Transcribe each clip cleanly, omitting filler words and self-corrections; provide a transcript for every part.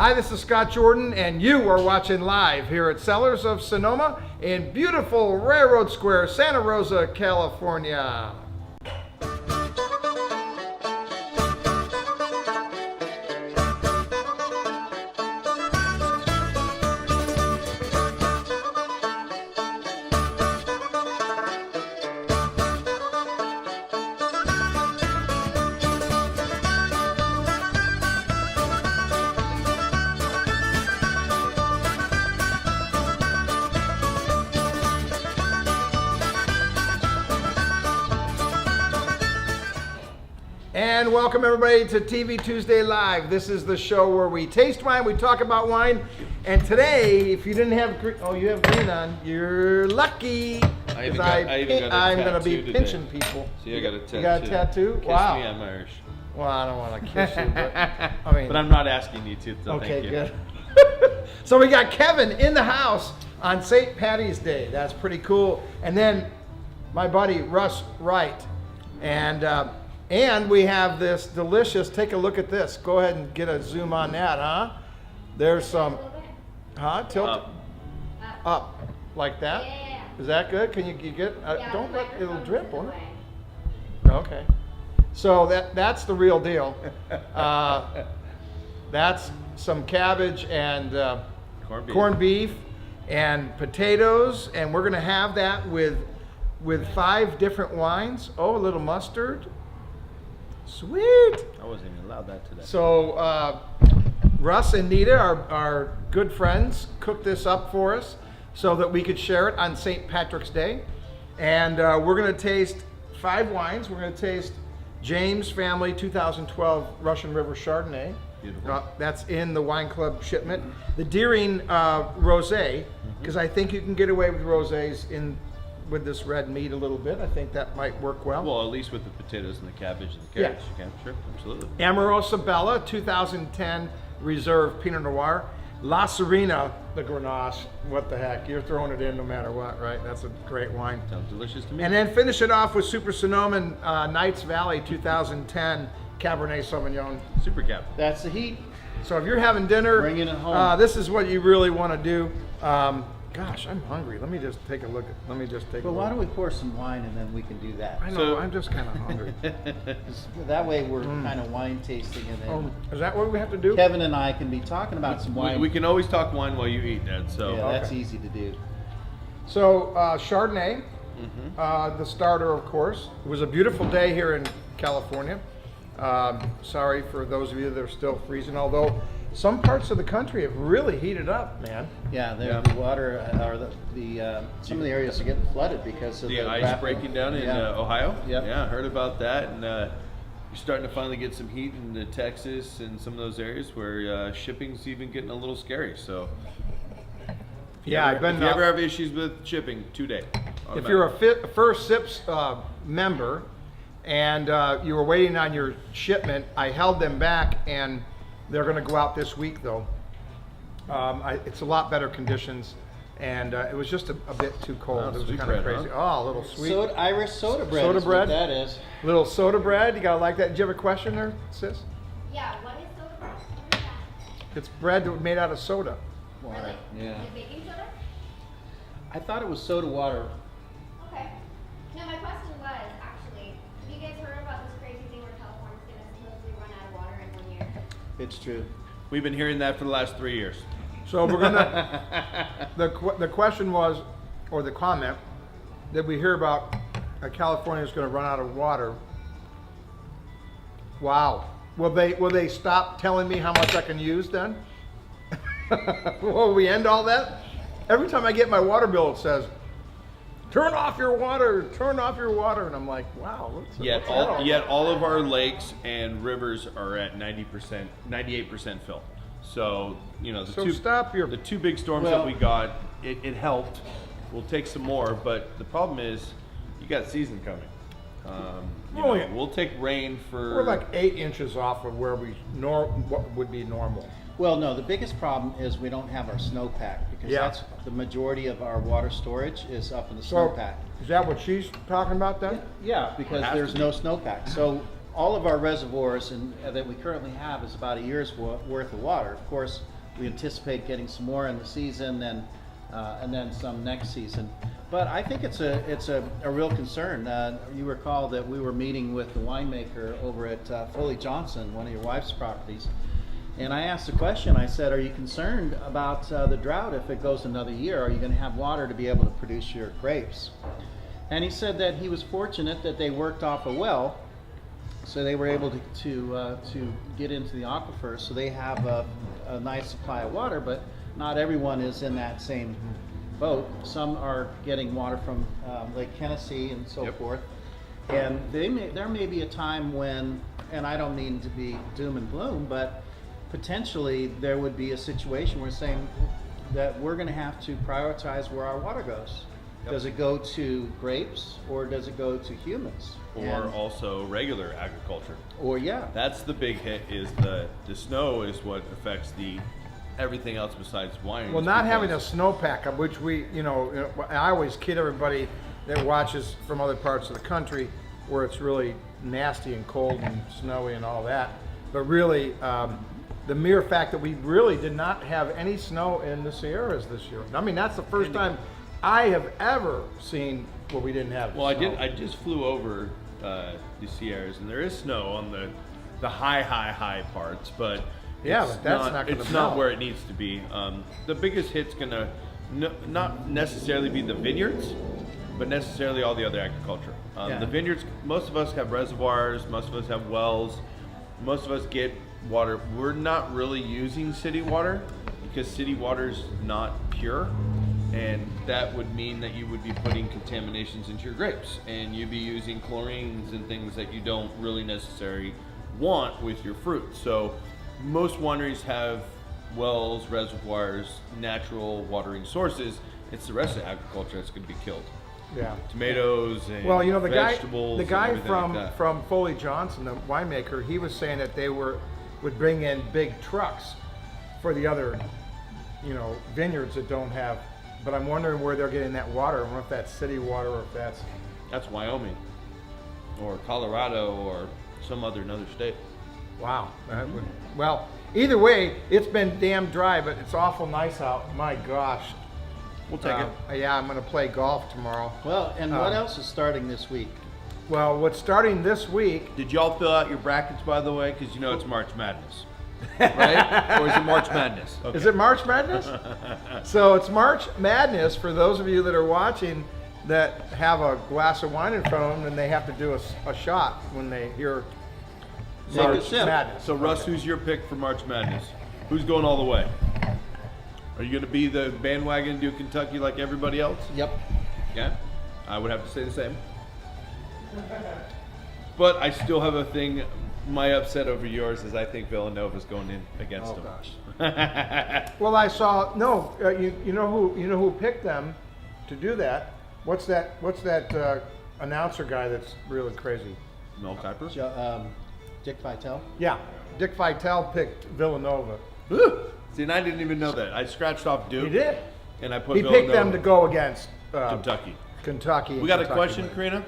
Hi, this is Scott Jordan, and you are watching live here at Cellars of Sonoma in beautiful Railroad Square, Santa Rosa, California. And welcome everybody to TV Tuesday Live. This is the show where we taste wine, we talk about wine, and today, if you didn't have green, oh, you have green on, you're lucky. I even got I'm a going to be tattoo pinching today. people. See, I got a tattoo. You got a tattoo? Kiss Wow. me, I'm Irish. Well, I don't want to kiss you, but I mean. But I'm not asking you to, so Okay, thank you. good. So we got Kevin in the house on St. Patty's Day. That's pretty cool. And then my buddy Russ Wright, and we have this delicious, take a look at this. Go ahead and get a zoom on that, huh? There's some, tilt up like that. Yeah. Is that good? Can you get, Yeah, don't the let, it'll microphone's drip, this won't it? way. Okay. So that's the real deal. That's some cabbage and corned beef and potatoes, and we're gonna have that with 5 different wines. Oh, a little mustard. Sweet. I wasn't even allowed that today. So Russ and Nita, our good friends, cooked this up for us so that we could share it on St. Patrick's Day. And we're going to taste 5 wines. We're going to taste James Family 2012 Russian River Chardonnay. Beautiful. That's in the wine club shipment. The Deering Rosé, because I think you can get away with rosés with this red meat a little bit. I think that might work well. Well, at least with the potatoes and the cabbage and the carrots, you can. Sure, absolutely. Amorosa Bella 2010 Reserve Pinot Noir. La Serena, the Grenache. What the heck? You're throwing it in no matter what, right? That's a great wine. Sounds delicious to me. And then finish it off with Super Sonoma Knights Valley 2010 Cabernet Sauvignon. Super cap. That's the heat. So if you're having dinner, Bringing it home. this is what you really want to do. Gosh, I'm hungry. Let me just take a look. Well, why don't we pour some wine and then we can do that? I know. So- I'm just kind of hungry. That way we're kind of wine tasting and then Is that what we have to do? Kevin and I can be talking about some wine. We can always talk wine while you eat, Dad. So Yeah, that's Okay. easy to do. So Chardonnay, the starter, of course. It was a beautiful day here in California. Sorry for those of you that are still freezing, although some parts of the country have really heated up, man. Yeah, Yeah. the water or some of the areas are getting flooded because of the the ice rapid- breaking down in Yeah. Ohio. Yep. Yeah, I heard about that, and you're starting to finally get some heat in Texas and some of those areas where shipping's even getting a little scary. So, if you ever have issues with shipping, 2 day. If you're a First Sips member and you were waiting on your shipment, I held them back, and they're going to go out this week, though. It's a lot better conditions, and it was just a bit too cold. Oh, It was sweet kind of bread, crazy. huh? Oh, a little sweet. Irish soda bread. Soda is bread? What that is. Little soda bread. You got to like that. Did you have a question there, sis? Yeah, what is soda bread? What is that? It's bread made out of soda. Water. Yeah. Is it baking soda? I thought it was soda water. Okay. No, my question was actually, have you guys heard about this crazy thing where California's going to supposedly run out of water in 1 year? It's true. We've been hearing that for the last 3 years. So we're gonna. the question was, or the comment, that we hear about California is going to run out of water. Wow. Will they stop telling me how much I can use then? Will we end all that? Every time I get my water bill, it says, "Turn off your water. Turn off your water," and I'm like, "Wow." Yet what's that all yet all of our lakes and rivers are at 90%, 98% fill. So So stop your. the 2 big storms Well- that we got, it helped. We'll take some more, but the problem is, you got season coming. Oh, yeah. We'll take rain for. We're like 8 inches off of where what would be normal. Well, no, the biggest problem is we don't have our snowpack because Yeah. that's the majority of our water storage is up in the So snowpack. is that what she's talking about then? Yeah, because Has to there's be. no snowpack. So all of our reservoirs that we currently have is about a year's worth of water. Of course, we anticipate getting some more in the season, and then some next season. But I think it's a real concern. You recall that we were meeting with the winemaker over at Foley Johnson, one of your wife's properties, and I asked the question. I said, "Are you concerned about the drought if it goes another year? Are you going to have water to be able to produce your grapes?" And he said that he was fortunate that they worked off a well, so they were able to get into the aquifer, so they have a nice supply of water. But not everyone is in that same boat. Some are getting water from Lake Hennessy and so forth, and there may be a time when, and I don't mean to be doom and gloom, but potentially there would be a situation where saying that we're going to have to prioritize where our water goes. Does it go to grapes or does it go to humans? Or also regular agriculture. Or yeah. That's the big hit, is the snow is what affects everything else besides wine. Well, not having a snowpack, which I always kid everybody that watches from other parts of the country where it's really nasty and cold and snowy and all that. But really, the mere fact that we really did not have any snow in the Sierras this year. I mean, that's the first time I have ever seen where we didn't have Well, snow. I just flew over the Sierras, and there is snow on the high parts, but yeah, it's but that's not going to it's not where it needs to be. The biggest hit's gonna not necessarily be the vineyards, but necessarily all the other agriculture. The vineyards, most of us have reservoirs, most of us have wells, most of us get water. We're not really using city water because city water's not pure. And that would mean that you would be putting contaminations into your grapes, and you'd be using chlorines and things that you don't really necessarily want with your fruit. So most wineries have wells, reservoirs, natural watering sources. It's the rest of agriculture that's going to be killed. Yeah. Tomatoes and well, vegetables. the guy and everything like that. from Foley Johnson, the winemaker, he was saying that they would bring in big trucks for the other, vineyards that don't have. But I'm wondering where they're getting that water. I wonder if that's city water or if That's Wyoming, or Colorado, or another state. Wow. Well, either way, it's been damn dry, but it's awful nice out. My gosh. We'll take it. Yeah, I'm going to play golf tomorrow. Well, and what else is starting this week? Well, what's starting this week? Did y'all fill out your brackets, by the way? Because it's March Madness. Right? Or is it March Madness? Okay. Is it March Madness? So it's March Madness for those of you that are watching that have a glass of wine in front of them and they have to do a shot when they hear March Madness. So Russ, who's your pick for March Madness? Who's going all the way? Are you going to be the bandwagon and do Kentucky like everybody else? Yep. Yeah, I would have to say the same. But I still have a thing. My upset over yours is I think Villanova's going in against them. Gosh. Well, I saw you know who picked them to do that. What's that announcer guy that's really crazy? Mel Kiper? Dick Vitale? Yeah, Dick Vitale picked Villanova. See, and I didn't even know that. I scratched off Duke. He did. And I put He Villanova. picked them to go against Kentucky. Kentucky. We got Kentucky a question, win. Karina?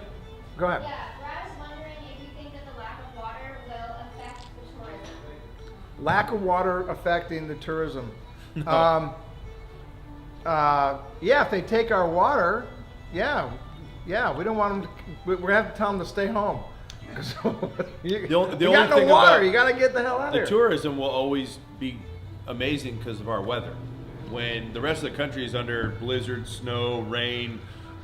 Go ahead. Yeah, I was wondering if you think that the lack of water will affect the tourism. Lack of water affecting the tourism. No. Yeah, if they take our water, yeah, we don't want them to. We're gonna have to tell them to stay home. you The only got no thing water. about You got to get the hell out of The here. tourism will always be amazing because of our weather. When the rest of the country is under blizzard, snow, rain,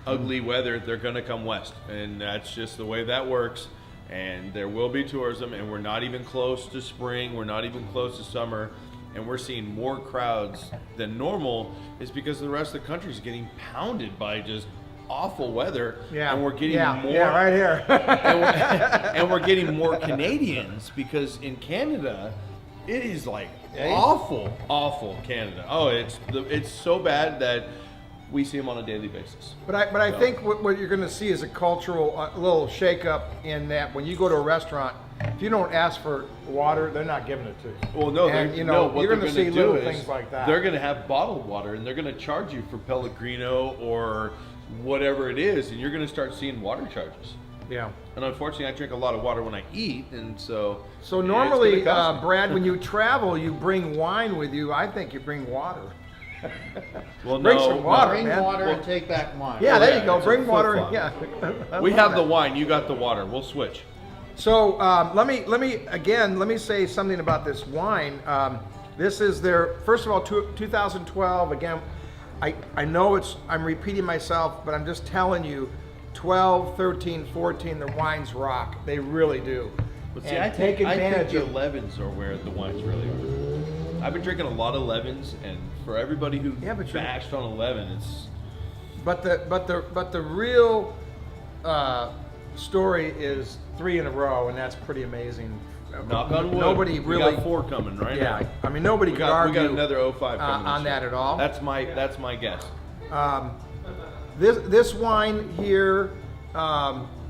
ugly weather, they're going to come west. And that's just the way that works. And there will be tourism, and we're not even close to spring. We're not even close to summer. And we're seeing more crowds than normal is because the rest of the country is getting pounded by just awful weather. Yeah. And we're getting more. Yeah, right here. and we're getting more Canadians because in Canada, it is like awful Canada. Oh, it's so bad that we see them on a daily basis. But I think what you're going to see is a cultural little shakeup in that when you go to a restaurant, if you don't ask for water, they're not giving it to you. Well, no, and, what you're they're going to gonna see do little is things like that. They're going to have bottled water, and they're going to charge you for Pellegrino or whatever it is, and you're going to start seeing water charges. Yeah. And unfortunately, I drink a lot of water when I eat, and so. So it's normally, gonna cost me. Brad, when you travel, you bring wine with you. I think you bring water. Well, Bring no, some water, Bring man. water and take back wine. Yeah, there yeah, you go. it's a Bring water. flip-flop. Yeah. We I have love the that. wine. You got the water. We'll switch. So let me say something about this wine. This is their first of all 2012. Again, I know I'm repeating myself, but I'm just telling you, 12, 13, 14, the wines rock. They really do. But see, And I think the of 11s are where the wines really are. I've been drinking a lot of 11s, and for everybody who Yeah, but you're- bashed on 11, it's But the real story is 3 in a row, and that's pretty amazing. knock on wood. Nobody we really. got 4 coming right Yeah, now. I mean nobody We could got argue another 05 coming on this that year. at all. That's my guess. This wine here,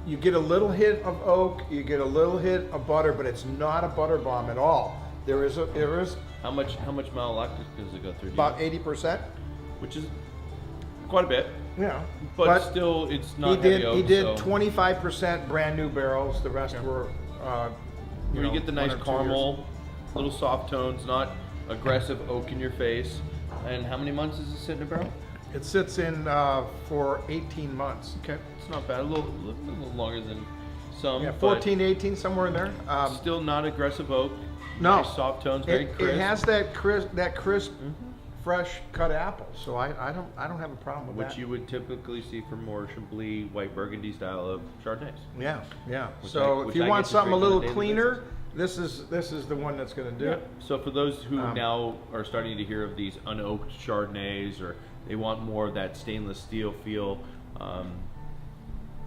you get a little hint of oak, you get a little hint of butter, but it's not a butter bomb at all. There is How much malolactic does it go through? do you about know? 80%. Which is quite a bit, Yeah, but still, it's not he heavy oak. did so 25% brand new barrels. The rest were. you know, get the 1 nice or 2 caramel, little soft tones, not aggressive oak in your face. And how many months does it sit in a barrel? years. It sits in for 18 months. Okay, it's not bad. A little longer than some. Yeah, but 14, 18, somewhere in there. still not aggressive oak. No. Nice soft tones, very It crisp. has that crisp, fresh cut apple. So I don't have a problem with which that. you would typically see from more Chablis, white Burgundy style of Chardonnays. Yeah, yeah. Which So I- if which you I want get to something a drink on a little daily cleaner, this is the one that's going to do it. So for those who Um, now are starting to hear of these unoaked Chardonnays, or they want more of that stainless steel feel,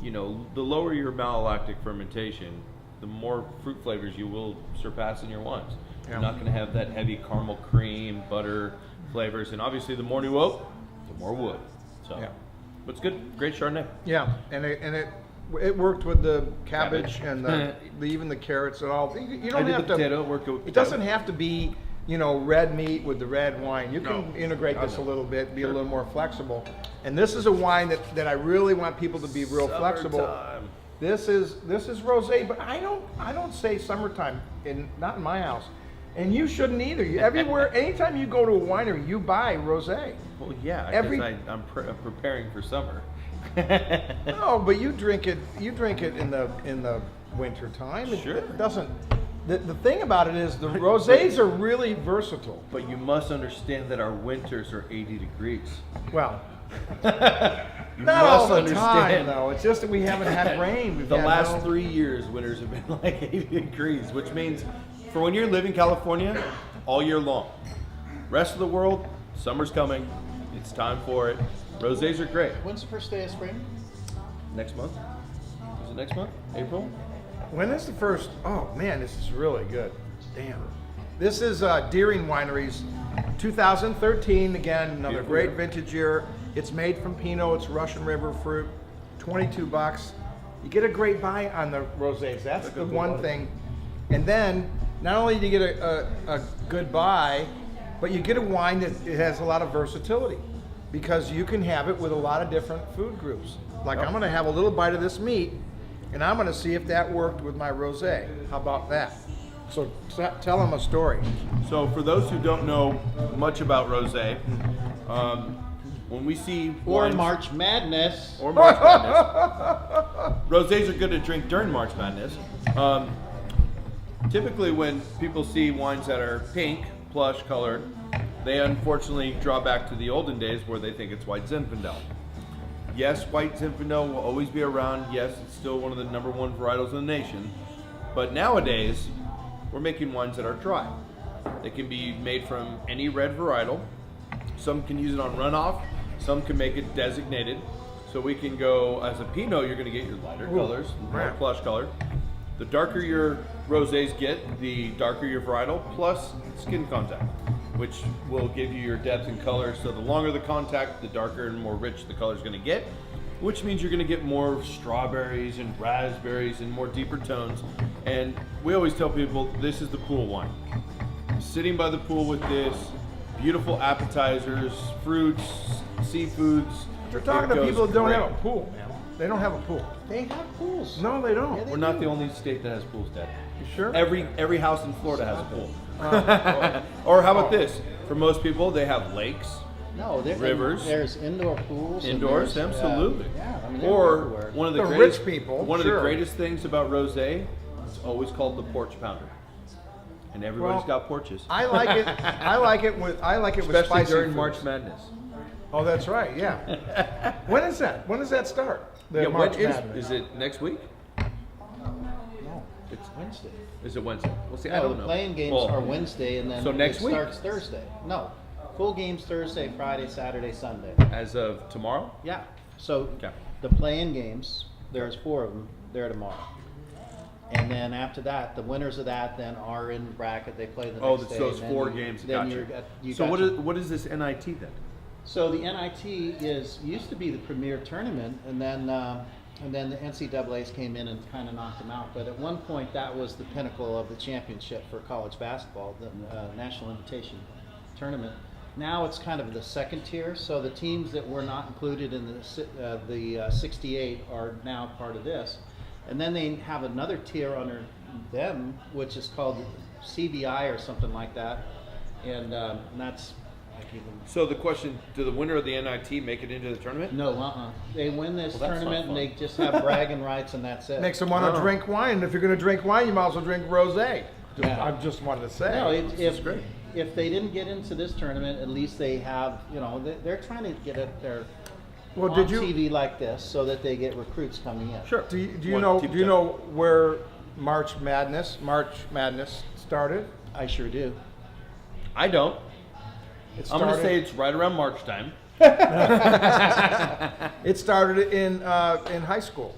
the lower your malolactic fermentation, the more fruit flavors you will surpass in your wines. Yeah. You're not going to have that heavy caramel cream, butter flavors, and obviously the more new oak, the more wood. So, Yeah. but it's good, great Chardonnay. Yeah, and it worked with the cabbage and even the carrots and all. You I don't did have the to. potato, worked with It doesn't have to be red meat with the red wine. You can No. integrate this a No. little bit, be a little more flexible. And this is a wine that I really want people to be real flexible. Summertime. This is rosé, but I don't say summertime not in my house, and you shouldn't either. Everywhere, anytime you go to a winery, you buy rosé. Well, yeah, Every- because I'm preparing for summer. No, but you drink it in the winter time. Sure. It doesn't. The thing about it is the rosés are really versatile. But you must understand that our winters are 80 degrees. Well, You not all must the time understand. though. It's just that we haven't had rain. We've The had last no- 3 years, winters have been like 80 degrees, which means for when you live in California, all year long. Rest of the world, summer's coming. It's time for it. Rosés are great. When's the first day of spring? Next month? Is it next month? April? When is the first? Oh man, this is really good. Damn. This is Deering Wineries, 2013. Again, another Beautiful great year. vintage year. It's made from Pinot. It's Russian River fruit. $22. You get a great buy on the rosés. That's the one thing. And then not only do you get a good buy, but you get a wine that it has a lot of versatility because you can have it with a lot of different food groups. Like I'm going to have a little bite of this meat, and I'm going to see if that worked with my rosé. How about that? So tell them a story. So for those who don't know much about rosé, when we see Or wines- March Madness. or March Madness, rosés are good to drink during March Madness. Typically, when people see wines that are pink, plush colored, they unfortunately draw back to the olden days where they think it's white Zinfandel. Yes, white Zinfandel will always be around. Yes, it's still one of the #1 varietals in the nation. But nowadays, we're making wines that are dry. They can be made from any red varietal. Some can use it on runoff. Some can make it designated. So we can go, as a Pinot, you're going to get your lighter colors, more man. plush color. The darker your rosés get, the darker your varietal, plus skin contact, which will give you your depth and color. So the longer the contact, the darker and more rich the color is going to get, which means you're going to get more strawberries and raspberries and more deeper tones. And we always tell people this is the pool wine. Sitting by the pool with this, beautiful appetizers, fruits, seafoods. You're talking it to goes people that don't great. have a pool, man. They don't have a pool. They have pools. No, they don't. Yeah, they We're not do. the only state that has pools, Dad. You sure? Every house in Florida has a pool. Or how about this? For most people, they have lakes. No, Rivers. There's indoor pools. and Indoors, there's, absolutely. yeah, I mean, they're Or everywhere. one of the The greatest rich people, One of sure. the greatest things about rosé, it's always called the porch pounder, and everybody's Well, got porches. I like it. I like it with Especially spicy during foods. March Madness. Oh, that's right. Yeah. When is that? When does that start? The Yeah, March when Madness. is it next week? No, It's Wednesday. Is it Wednesday? Well, see, I No, don't the know. playing games Well, are Wednesday, and then so next it week? starts Thursday. No, full games Thursday, Friday, Saturday, Sunday. as of tomorrow. Yeah. So Okay. the playing games, there's 4 of them. They're tomorrow. And then after that, the winners of that then are in the bracket. They play the Oh, next day. those and then 4 you- games. Then Gotcha. you So got what your- is this NIT then? So the NIT used to be the premier tournament, and then the NCAA's came in and kind of knocked them out. But at one point, that was the pinnacle of the championship for college basketball, the National Invitation Tournament. Now it's kind of the second tier. So the teams that were not included in the 68 are now part of this, and then they have another tier under them, which is called CBI or something like that, and that's. I can't even. So the question: do the winner of the NIT make it into the tournament? No, They win this Well, that's not tournament and they fun. just have bragging rights and that's it. Makes them want to Oh. drink wine. And if you're going to drink wine, you might as well drink rosé. Yeah. I just wanted to say. No, is great. if they didn't get into this tournament, at least they have, they're trying to get it there Well, on did you TV like this so that they get recruits coming in. Sure. do you One, know keep do you it know where March Madness started? I sure do. I don't. It I'm going to started- say it's right around March time. It started in high school,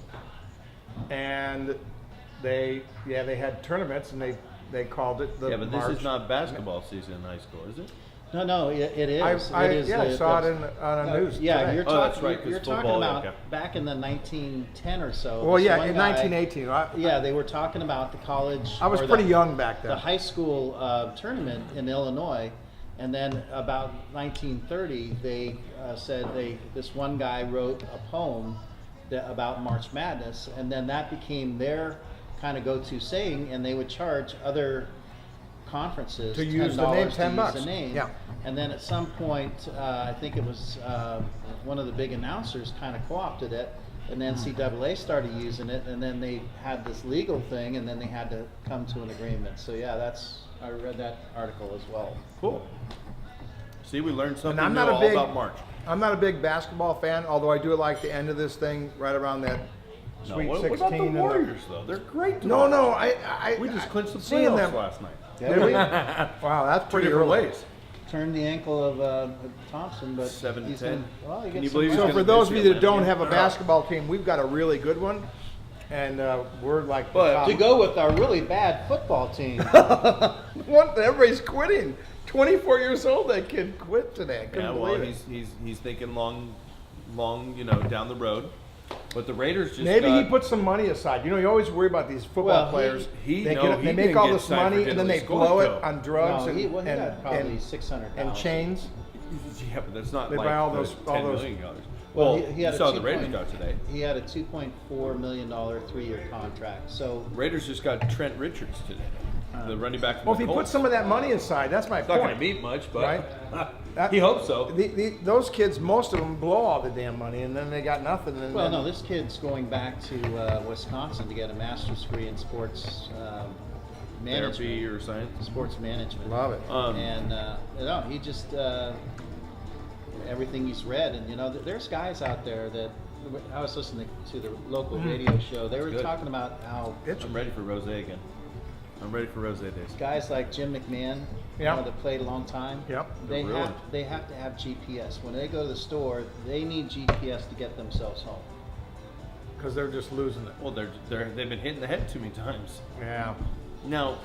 and they had tournaments and they called it the Yeah, but March. this is not basketball season in high school, is it? No, it is. I It is I the- saw the- it on a news. Yeah, today. you're Oh, that's talking. right, 'cause You're talking football, about okay. back in the 1910 or so. Well, this yeah, one in guy- 1918. Yeah, they were talking about the college. I was or pretty the- young back then. The high school tournament in Illinois, and then about 1930, they said this one guy wrote a poem about March Madness, and then that became their kind of go-to saying, and they would charge other conferences To use the $10 name, to $10 use bucks. the name. Yeah. And then at some point, I think it was one of the big announcers kind of co-opted it, and then NCAA started using it, and then they had this legal thing, and then they had to come to an agreement. So yeah, I read that article as well. Cool. See, we learned something And I'm new not a all big about March. I'm not a big basketball fan, although I do like the end of this thing right around that No, Sweet what 16. about the and the- Warriors, though? They're great. No, tomorrow. no, I We just clinched the seeing playoffs them last night. Did we? Wow, that's Two pretty different early. ways. Turned the ankle of Thompson, but 7 to he's 10. gonna- well, he Can gets you some believe he's So rest. gonna for those miss of the you that don't Atlanta have a game? basketball team, we've got a really good one, and we're like the But- top. To go with our really bad football team. What? Everybody's quitting. 24 years old, that kid quit today. I couldn't Yeah, well, believe it. he's thinking long, down the road. But the Raiders just Maybe got, he put some money aside. You worry about these football Well, players. he they didn't make all get this signed for money and then they diddly blow it squat, though. on drugs No, he and, got probably and, $600 and chains. Yeah, but that's not They like buy all the those- all $10 those- million. Well, Well, he had you a saw the 2 Raiders point- got today. He had a $2.4 million 3-year contract. So Raiders just got Trent Richards today, the running back from Well, if the he Colts. puts some of that money aside, that's my It's not point. going to mean much, but Right? he hopes so. Those kids, most of them blow all the damn money, and then they got nothing. And well, then, no, this kid's going back to Wisconsin to get a master's degree in sports Therapy management. or science. Sports management. Love it. And he just everything he's read, and there's guys out there that I was listening to the local radio show. They were good. talking about how I'm ready for rosé again. I'm ready for rosé days. guys like Jim McMahon, Yeah. that played a long time. Yep. They Really? have to have GPS when they go to the store. They need GPS to get themselves home. because they're just losing it. Well, they've been hitting the head too many times. Yeah. Now,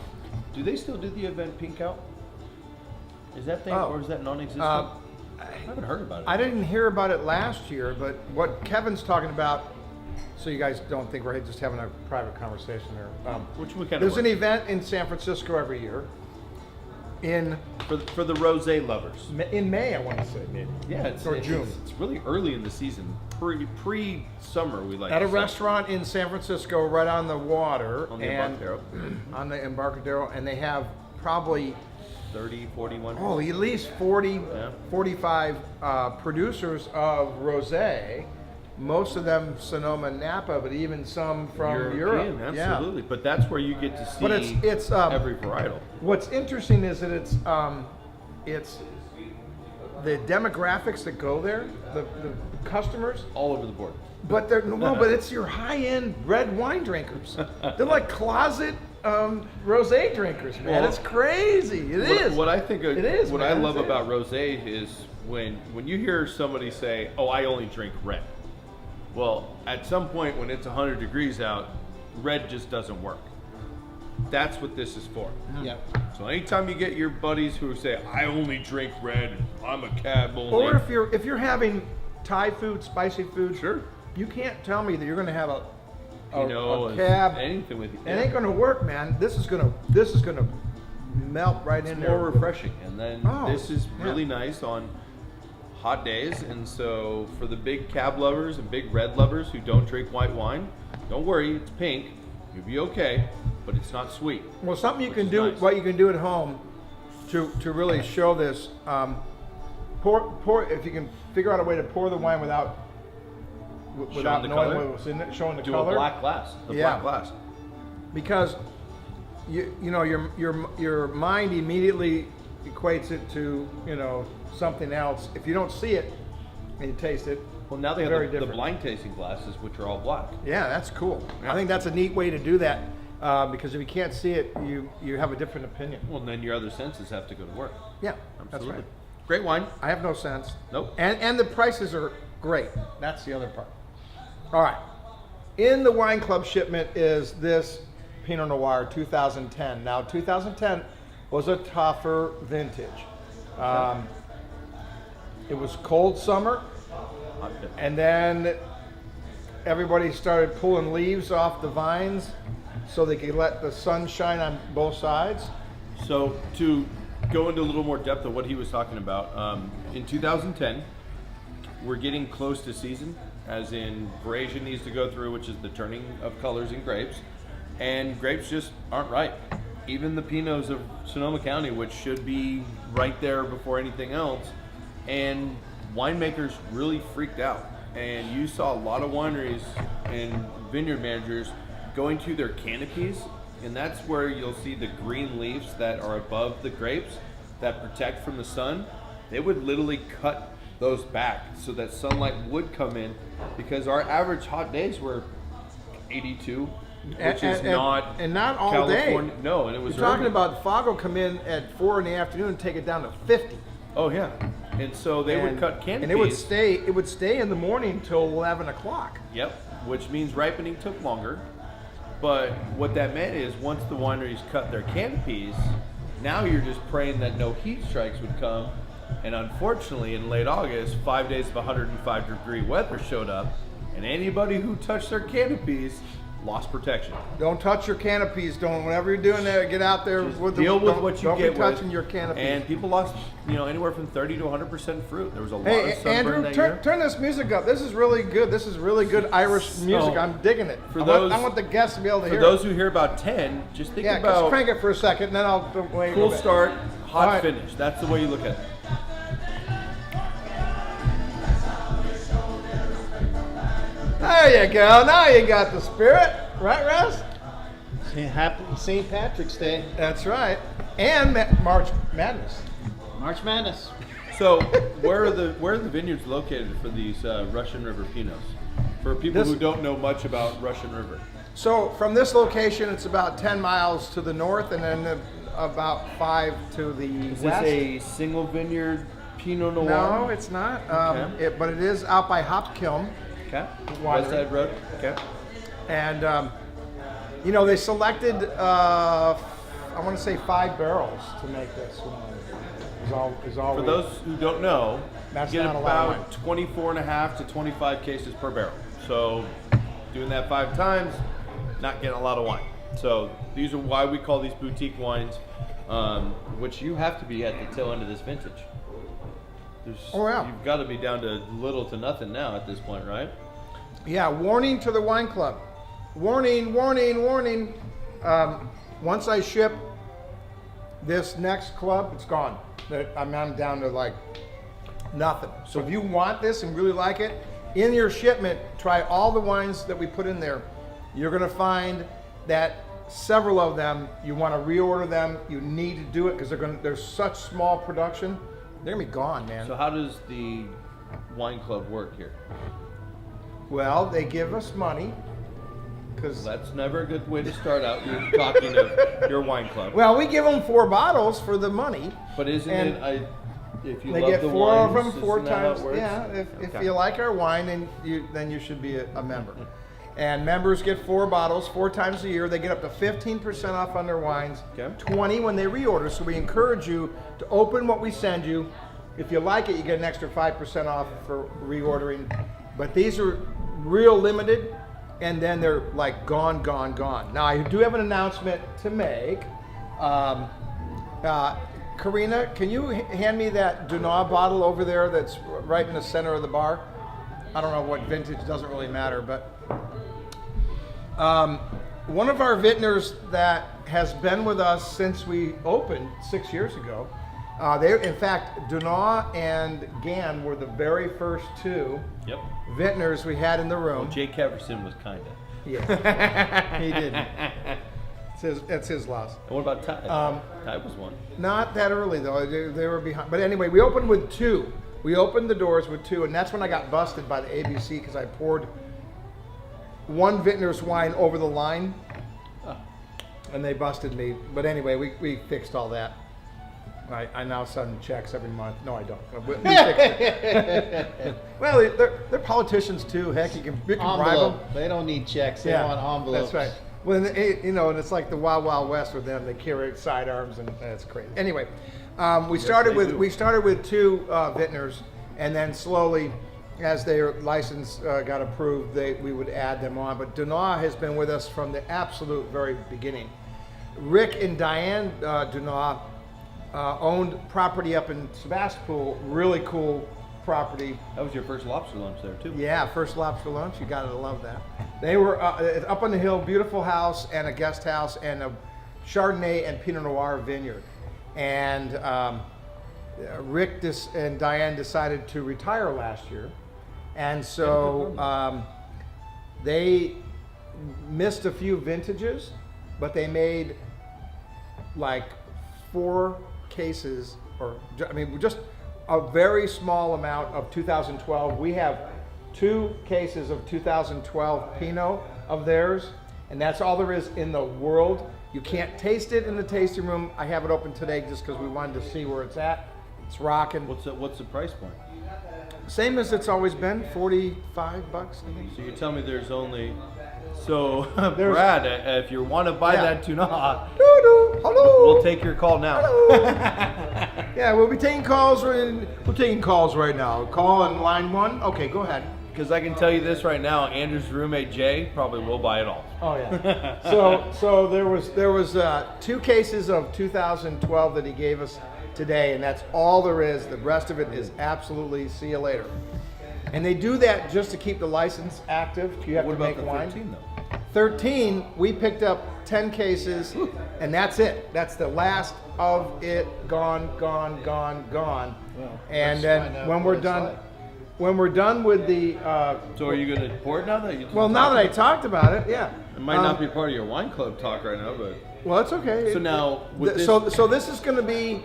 do they still do the event Pink Out? Is that thing, Oh. or is that non-existent? I haven't heard about it. I didn't hear about it last year, but what Kevin's talking about, so you guys don't think we're just having a private conversation here. Which we kind of There's an event in San Francisco every year, in For the rosé lovers. in May, I want to say maybe. Yeah, it's or June. It's really early in the season. Pre-summer, we like At a to say. restaurant in San Francisco, right on the water, On the and Embarcadero. on the Embarcadero, and they have probably 30, 41. at least 40, Yeah. 45 producers of rosé. Most of them Sonoma, Napa, but even some from European, Europe. absolutely. But that's where you get to see But it's every varietal. What's interesting is that it's the demographics that go there, the customers. All over the board. But but it's your high-end red wine drinkers. They're like closet rosé drinkers, man. Well, It's crazy. It is. What I think It is, what man. I love It is. about rosé is when you hear somebody say, "Oh, I only drink red." Well, at some point when it's 100 degrees out, red just doesn't work. That's what this is for. Yep. So anytime you get your buddies who say, "I only drink red, I'm a cab only," Or if you're having Thai food, spicy food, Sure. you can't tell me that you're going to have a cab, cab. anything with you. It ain't going to work, man. This is going to melt right in It's there. more refreshing, and then Oh, this is yeah. really nice on hot days. And so for the big cab lovers and big red lovers who don't drink white wine, don't worry, it's pink. You'll be okay, but it's not sweet. Well, something you Which can is do, nice. what you can do at home, to really show this. Pour if you can figure out a way to pour the wine without the knowing color? what was in it, showing the Do color. a black glass. The Yeah. black glass. Because you know your mind immediately equates it to something else. If you don't see it and you taste it, Well, now they Very have the different. blind tasting glasses, which are all black. yeah, that's cool. I think that's a neat way to do that because if you can't see it, you have a different opinion. Well, then your other senses have to go to work. Yeah, that's Absolutely. right. Great wine. I have no sense. Nope. And the prices are great. That's the other part. All right. In the wine club shipment is this Pinot Noir 2010. Now 2010 was a tougher vintage. It was cold summer, and then everybody started pulling leaves off the vines so they could let the sun shine on both sides. So to go into a little more depth of what he was talking about, in 2010, we're getting close to season, as in veraison needs to go through, which is the turning of colors in grapes, and grapes just aren't ripe. Even the Pinots of Sonoma County, which should be right there before anything else, and winemakers really freaked out. And you saw a lot of wineries and vineyard managers going to their canopies, and that's where you'll see the green leaves that are above the grapes that protect from the sun. They would literally cut those back so that sunlight would come in, because our average hot days were 82, which is not and not all California. day. No, and it was You're talking early. about fog will come in at 4 in the afternoon and take it down to 50. Oh yeah, and so they would cut canopies. And it would stay in the morning till 11 o'clock. Yep, which means ripening took longer. But what that meant is once the wineries cut their canopies, now you're just praying that no heat strikes would come. And unfortunately, in late August, 5 days of 105-degree weather showed up, and anybody who touched their canopies lost protection. Don't touch your canopies. Don't, whatever you're doing there, get out there Just with deal with don't- what you don't get be touching with. your canopies. And people lost, anywhere from 30 to 100% fruit. There was a lot of Hey, sunburn Andrew, that year. turn this music up. This is really good. This is really good Irish music. I'm digging it. for I those- want the guests to be able to For hear those it. who hear about 10, just think Yeah, just about crank it for a second, and then I'll wait. a cool bit. start, hot All right. finish. That's the way you look at it. There you go. Now you got the spirit, right, Russ? Happy St. Patrick's Day. That's right. And March Madness. March Madness. So, where are the vineyards located for these Russian River Pinots? For people who don't know much about Russian River. So from this location, it's about 10 miles to the north, and then about 5 to the Is this west. a single vineyard Pinot Noir? No, it's not. Okay. But it is out by Hopkiln. Okay. Winery. West Side Road. Okay. And, they selected, I want to say 5 barrels to make this wine. Is all For we- those who don't know, That's you get not a lot of about 24.5 to 25 cases per barrel. So, doing that 5 times, not getting a lot of wine. So these are why we call these boutique wines, which you have to be at the tail end of this vintage. Oh, yeah. You've got to be down to little to nothing now at this point, right? Yeah, warning to the wine club. Warning, warning, warning. Once I ship this next club, it's gone. I'm down to like nothing. So if you want this and really like it, in your shipment, try all the wines that we put in there. You're gonna find that several of them, you wanna reorder them, you need to do it because they're such small production. They're gonna be gone, man. So how does the wine club work here? Well, they give us money. Because That's never a good way to start out. You're talking of your wine club. well, we give them 4 bottles for the money. But isn't and it? If you They love get the 4 wines, of them 4 isn't that how it times. works? Yeah, if Okay. you like our wine, then you should be a member. And members get 4 bottles 4 times a year. They get up to 15% off on their wines, Okay. 20 when they reorder. So we encourage you to open what we send you. If you like it, you get an extra 5% off for reordering. But these are real limited, and then they're like gone, gone, gone. Now I do have an announcement to make. Karina, can you hand me that Dunas bottle over there that's right in the center of the bar? I don't know what vintage, doesn't really matter, but one of our vintners that has been with us since we opened 6 years ago, in fact, Dunas and Gann were the very first 2 Yep. vintners we had in the room. Well, Jay Keverson was kinda. Yeah, he didn't. It's his loss. And what about Ty? Ty was one. Not that early though. They were behind. But anyway, we opened with 2. We opened the doors with 2, and that's when I got busted by the ABC because I poured one vintner's wine over the line, and they busted me. But anyway, we fixed all that. I now send checks every month. No, I don't. We fixed it. Well, they're politicians too. Heck, you can bribe them. Envelope. They don't need checks. They want envelopes. That's right. Well, and it's like the Wild Wild West with them. They carry sidearms, and that's crazy. Anyway, we started with 2 vintners, and then slowly, as their license got approved, we would add them on. But Dunas has been with us from the absolute very beginning. Rick and Diane Dunas owned property up in Sebastopol. Really cool property. That was your first lobster lunch there too. Yeah, first lobster lunch. You gotta love that. They were up on the hill, beautiful house and a guest house and a Chardonnay and Pinot Noir vineyard. And Rick and Diane decided to retire last year, and so they missed a few vintages, but they made like 4 cases, just a very small amount of 2012. We have 2 cases of 2012 Pinot of theirs, and that's all there is in the world. You can't taste it in the tasting room. I have it open today just because we wanted to see where it's at. It's rocking. What's the price point? Same as it's always been, $45, I think. So you're telling me there's only. So Brad, if you want to buy that tuna, Hello. we'll take your call now. Yeah, we'll be taking calls. We're taking calls right now. Call on line 1. Okay, go ahead. Because I can tell you this right now, Andrew's roommate Jay probably will buy it all. Oh yeah. So there was 2 cases of 2012 that he gave us today, and that's all there is. The rest of it is absolutely see you later. And they do that just to keep the license active. You have What to about make the wine. 13 though? 13, we picked up 10 cases, and that's it. That's the last of it. Gone. Well, And let's then find out when what we're it's done, like. when we're done with the, So are you going to pour it now that you? well, now that I talked about it, yeah. It might not be part of your wine club talk right now, but. Well, it's okay. So now, with this- so this is going to be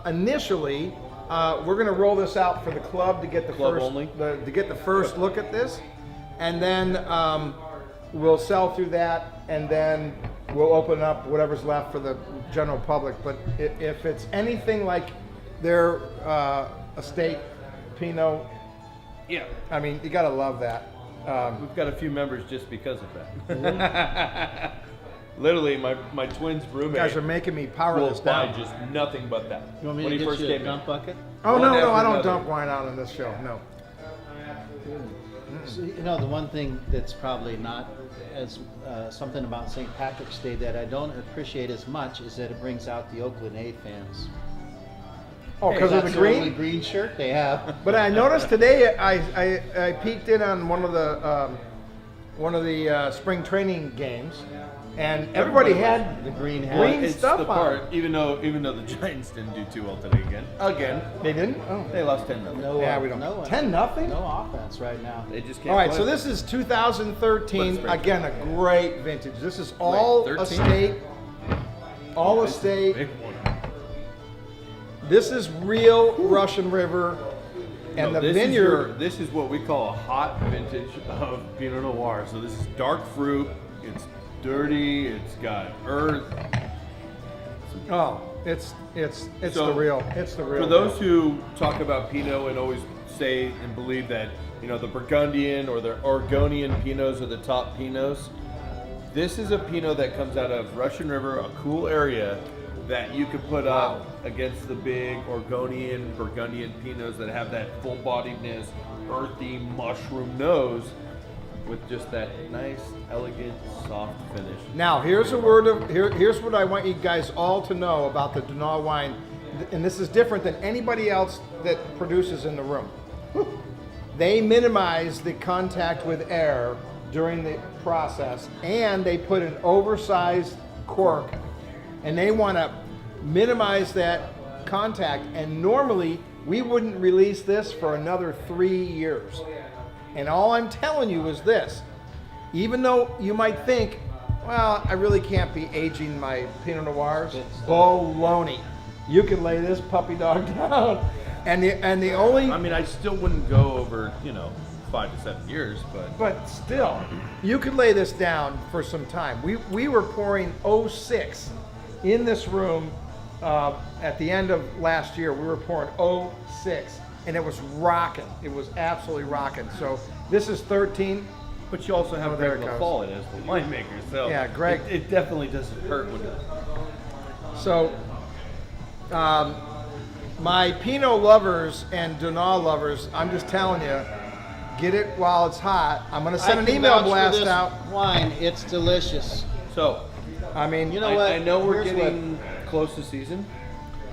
initially. We're going to roll this out for the club to get the Club first only? to get the first look at this, and then we'll sell through that, and then we'll open up whatever's left for the general public. But if it's anything like their estate Pinot, Yeah. I mean, you got to love that. We've got a few members just because of that. Literally, my twins' You roommate guys are making me power will this buy down. just nothing but that. You want me when to he get first you a came in. dump bucket? Oh One no, after I don't another. dump wine out on this show. No. So, the one thing that's probably not as something about St. Patrick's Day that I don't appreciate as much is that it brings out the Oakland A fans. Oh, because of the That's only green? green shirt they have. But I noticed today, I peeked in on one of the spring training games, and everybody had the green hat. green It's stuff the on. part, even though the Giants didn't do too well today again. They didn't? Oh. They lost 10-0. No, Yeah, we don't. No, 10-0? No offense right now. They just can't. All right, play. so this is 2013. But it's Again, a great vintage. This is all 13? estate. All estate. Big one. This is real Russian River, and No, the this is vineyard. this is what we call a hot vintage of Pinot Noir. So this is dark fruit. It's dirty. It's got earth. Oh, it's So, the real. It's the real. For those who talk about Pinot and always say and believe that the Burgundian or the Oregonian Pinots are the top Pinots, this is a Pinot that comes out of Russian River, a cool area that you could put up against the big Oregonian, Burgundian Pinots that have that full-bodiedness, earthy mushroom nose with just that nice, elegant, soft finish. Now, here's here's what I want you guys all to know about the Dunal wine, and this is different than anybody else that produces in the room. They minimize the contact with air during the process, and they put an oversized cork, and they want to minimize that contact. And normally, we wouldn't release this for another 3 years. And all I'm telling you is this: even though you might think, well, I really can't be aging my Pinot Noirs, baloney. You can lay this puppy dog down, and the only. I mean, I still wouldn't go over 5 to 7 years, But still, you could lay this down for some time. We were pouring 06 in this room at the end of last year. We were pouring 06, and it was rocking. It was absolutely rocking. So this is 13. But you also have there Greg it goes. LaFollette as the winemaker, so Yeah, Greg. It definitely doesn't hurt when So my Pinot lovers and Dunal lovers, I'm just telling you, get it while it's hot. I'm going to send I an can email vouch for blast this out. wine, it's delicious. So I mean, You know what? I know we're Here's getting close to season.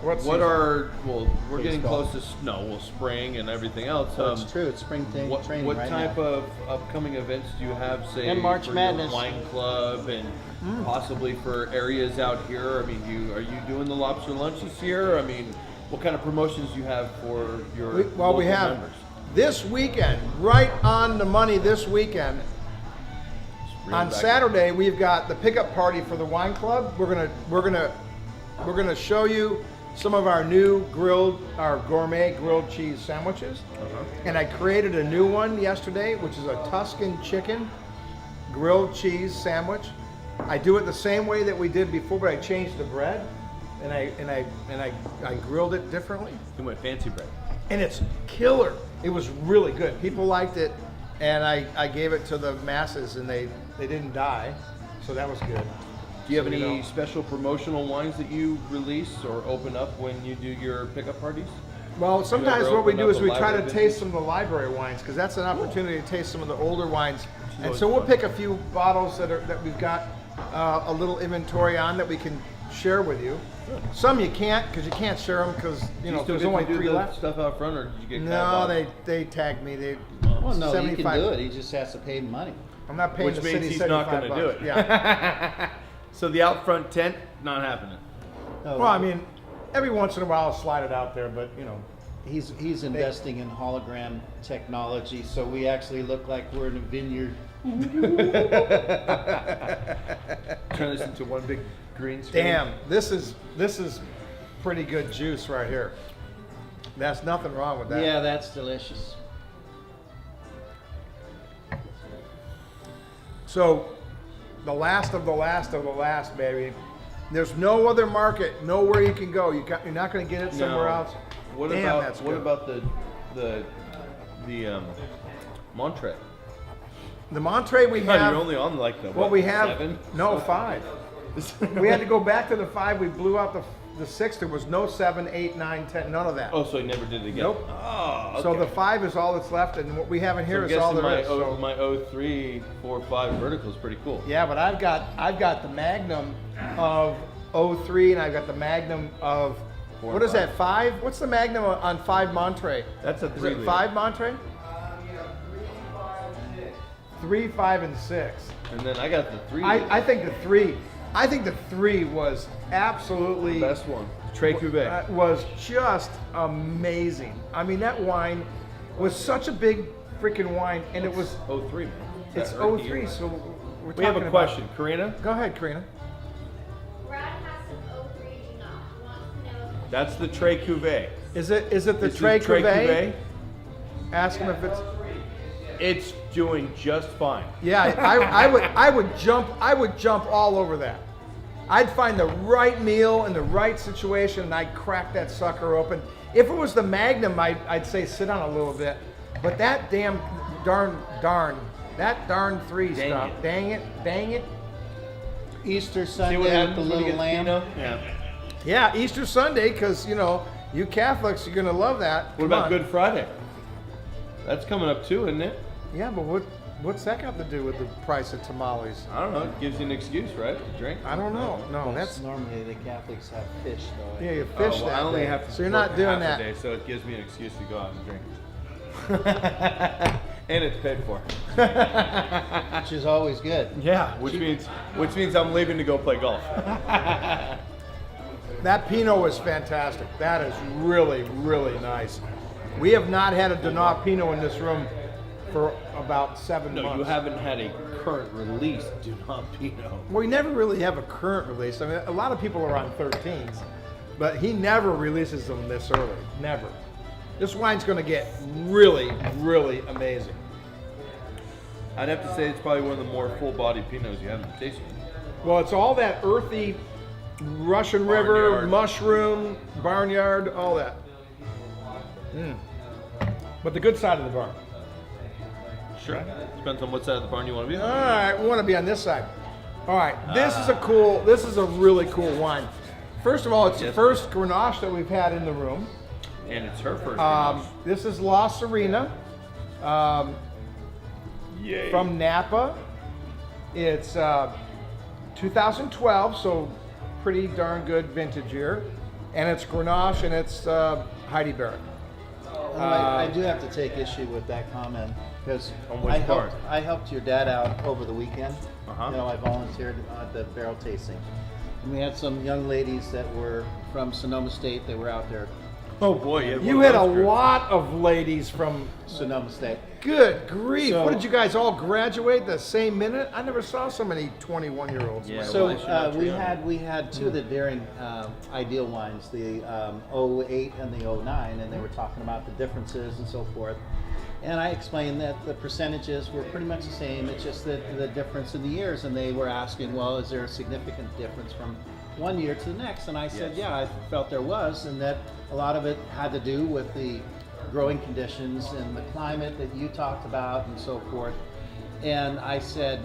what's What are we're getting Baseball. close to spring and everything else. It's true. It's spring What training right type now. of upcoming events do you have, say, And March for Madness. your wine club and possibly for areas out here? I mean, are you doing the lobster lunch this year? I mean, what kind of promotions do you have for your we local have members? this weekend, right on the money this weekend. Reel On back in. Saturday, we've got the pickup party for the wine club. We're gonna show you some of our new our gourmet grilled cheese sandwiches. And I created a new one yesterday, which is a Tuscan chicken grilled cheese sandwich. I do it the same way that we did before, but I changed the bread, and I grilled it differently. You went fancy bread. And it's killer. It was really good. People liked it, and I gave it to the masses, and they didn't die, so that was good. Do you have So, any special promotional wines that you release or open up when you do your pickup parties? Well, sometimes ever what we open do up is a we try to library taste some of the library wines, because that's an opportunity to taste some of the older wines. And always so we'll fun. pick a few bottles that we've got a little inventory on that we can share with you. Some you can't, because you can't share them, because Do you still there's get only to do 3 the left. stuff out front, or did you get No, caught they tagged me. They Well, no, he can 75 do it. He just has to pay money. I'm not paying Which the means city he's not $75. going to do it. Yeah. So the out front tent, not happening. No, Well, I mean, every once in a while I'll slide it out there, but he's investing in hologram technology, so we actually look like we're in a vineyard. Turn this into one big green screen. damn, this is pretty good juice right here. There's nothing wrong with that. Yeah, that's delicious. So, the last of the last of the last, baby. There's no other market, nowhere you can go. You're not going to get it somewhere Now, else. What Damn, about that's what good. about the Monterey? The Monterey we God, have? you're only on like the Well, we have 7? no 5. We had to go back to the 5. We blew out the 6. There was no 7, 8, 9, 10, none of that. Oh, so he never did it again? Nope. Oh, okay. So the 5 is all that's left, and what we have in here is all there is. So my 03, 4, 5 vertical is pretty cool. yeah, but I've got the Magnum of 03, and I've got the Magnum of, what is that, 5? What's the Magnum on 5 Monterey? That's a Is 3 it liter. 5 Monterey? 3, 5, and 6. And then I got the 3 I think the 3 was absolutely best one. Trey Cuvée. was just amazing. I mean, that wine was such a big freaking wine, and it was 03, man. it's That earthy 03. year. So we're We have talking a about- question. Karina? Go ahead, Karina. Brad has some 03 do not. He wants to know. That's the Trey Cuvée. Is it the This is Trey Trey Cuvée? Ask him if it's. It's doing just fine. Yeah, I would jump all over that. I'd find the right meal in the right situation, and I'd crack that sucker open. If it was the Magnum, I'd say sit on a little bit. But that darn 3 Dang stuff, it. dang it. Easter See Sunday what with happens the when you little get lamb. Pinot? Yeah. Yeah, Easter Sunday, because you Catholics, you're gonna love that. What Come about on. Good Friday? That's coming up too, isn't it? Yeah, but what's that got to do with the price of tamales? I don't know. It gives you an excuse, right? To drink. I don't know. No, Well, that's normally the Catholics have fish, though. yeah, you fish well, that I only day. have to so you're work not doing half that. a day, so it gives me an excuse to go out and drink. And it's paid for. Which is always good. Yeah, which means I'm leaving to go play golf. That Pinot was fantastic. That is really, really nice. We have not had a Denard Pinot in this room for about 7 No, months. you haven't had a current release do not Pinot. We never really have a current release. I mean, a lot of people are on 13s, but he never releases them this early. Never. This wine's going to get really, really amazing. I'd have to say it's probably one of the more full-bodied Pinots you have in the tasting. Well, it's all that earthy Russian River, Barnyard. mushroom, barnyard, all that. But the good side of the barn. Sure. Depends on what side of the barn you want to be All on. right, we want to be on this side. All right, this is a really cool wine. First of all, it's the Yes. first Grenache that we've had in the room. And it's her first Grenache. This is La Serena Yay. from Napa. It's 2012, so pretty darn good vintage year. And it's Grenache and it's Heidi Barrett. I do have to take issue with that comment because On which part? I helped your dad out over the weekend. Uh-huh. I volunteered at the barrel tasting. And we had some young ladies that were from Sonoma State. They were out there. Oh boy, You had a lot of ladies from. Sonoma State. Good grief! So- What did you guys all graduate the same minute? I never saw so many 21-year-olds. Yeah. So well, they should not we treat them. had two of the daring ideal wines, the 08 and the 09, and they were talking about the differences and so forth. And I explained that the percentages were pretty much the same. It's just that the difference in the years, and they were asking, well, is there a significant difference from one year to the next? And I said, Yes. yeah, I felt there was, and that a lot of it had to do with the growing conditions and the climate that you talked about and so forth. And I said,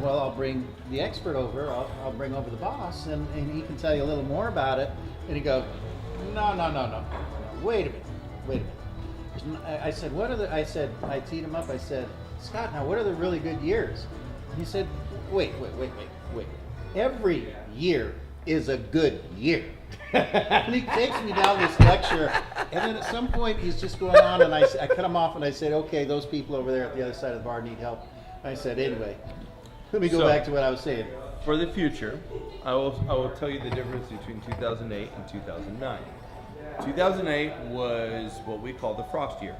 well, I'll bring the expert over. I'll bring over the boss, and he can tell you a little more about it. And he goes, no. Wait a minute. I said, what are the? I teed him up. I said, Scott, now what are the really good years? He said, wait. Every year is a good year. And he takes me down this lecture, and then at some point he's just going on, and I cut him off, and I said, okay, those people over there at the other side of the bar need help. I said, anyway, let me go So- back to what I was saying. For the future, I will tell you the difference between 2008 and 2009. 2008 was what we call the frost year.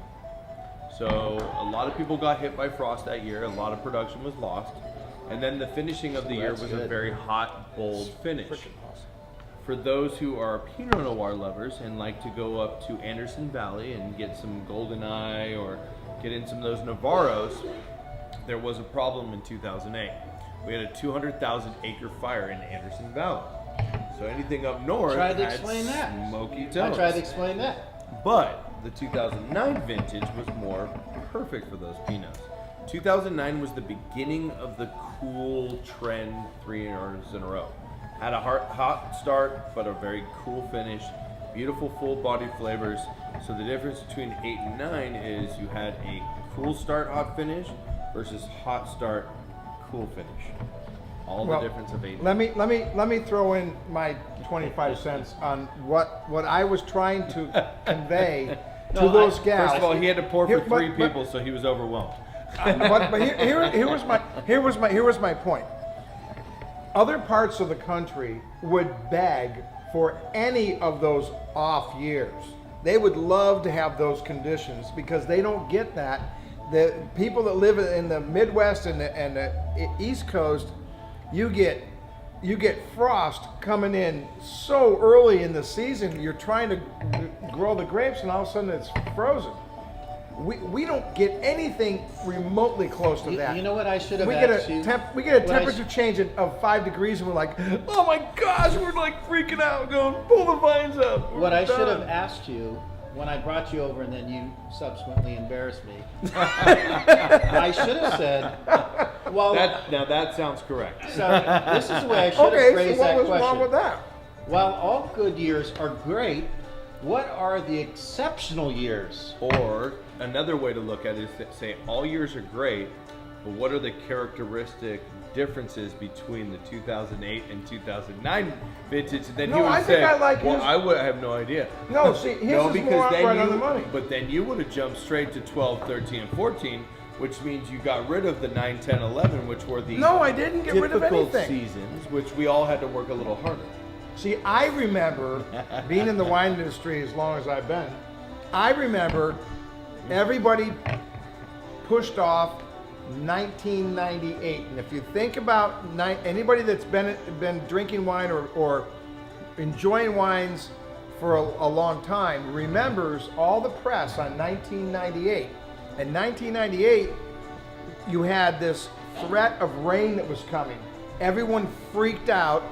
So a lot of people got hit by frost that year. A lot of production was lost. And then the finishing of the year that's was a good. very hot, bold finish. For those who are Pinot Noir lovers and like to go up to Anderson Valley and get some Goldeneye or get in some of those Navarros, there was a problem in 2008. We had a 200,000 acre fire in Anderson Valley. So anything up north Tried to had explain that. smoky I tones. tried to explain that. But the 2009 vintage was more perfect for those Pinots. 2009 was the beginning of the cool trend 3 years in a row. Had a hot start, but a very cool finish. Beautiful full body flavors. So the difference between 8 and 9 is you had a cool start, hot finish versus hot start, cool finish. All the difference of 8 and 9. Let me throw in my 25 cents on what I was trying to convey to those gals. First of all, he had to pour for 3 people, so he was overwhelmed. But here was my point. Other parts of the country would beg for any of those off years. They would love to have those conditions because they don't get that. The people that live in the Midwest and the East Coast, you get frost coming in so early in the season. You're trying to grow the grapes, and all of a sudden it's frozen. We don't get anything remotely close to that. You know what I should have asked you? We get a temperature change of 5 degrees, and we're like, oh my gosh, we're like freaking out, going, pull the vines up. What I should have asked you when I brought you over and then you subsequently embarrassed me, I should have said, well... Now that sounds correct. So this is the way I should have phrased that question. Okay, so what was wrong with that? While all good years are great, what are the exceptional years? Or another way to look at it is to say all years are great, but what are the characteristic differences between the 2008 and 2009 vintage? And then he would say, I would have no idea. No, see, his is more right on the money. But then you would have jumped straight to 12, 13, and 14, which means you got rid of the 9, 10, 11, which were the I didn't get rid of anything. difficult seasons, which we all had to work a little harder. See, I remember being in the wine industry as long as I've been. I remember everybody pushed off 1998, and if you think about anybody that's been drinking wine or enjoying wines for a long time remembers all the press on 1998. In 1998, you had this threat of rain that was coming. Everyone freaked out,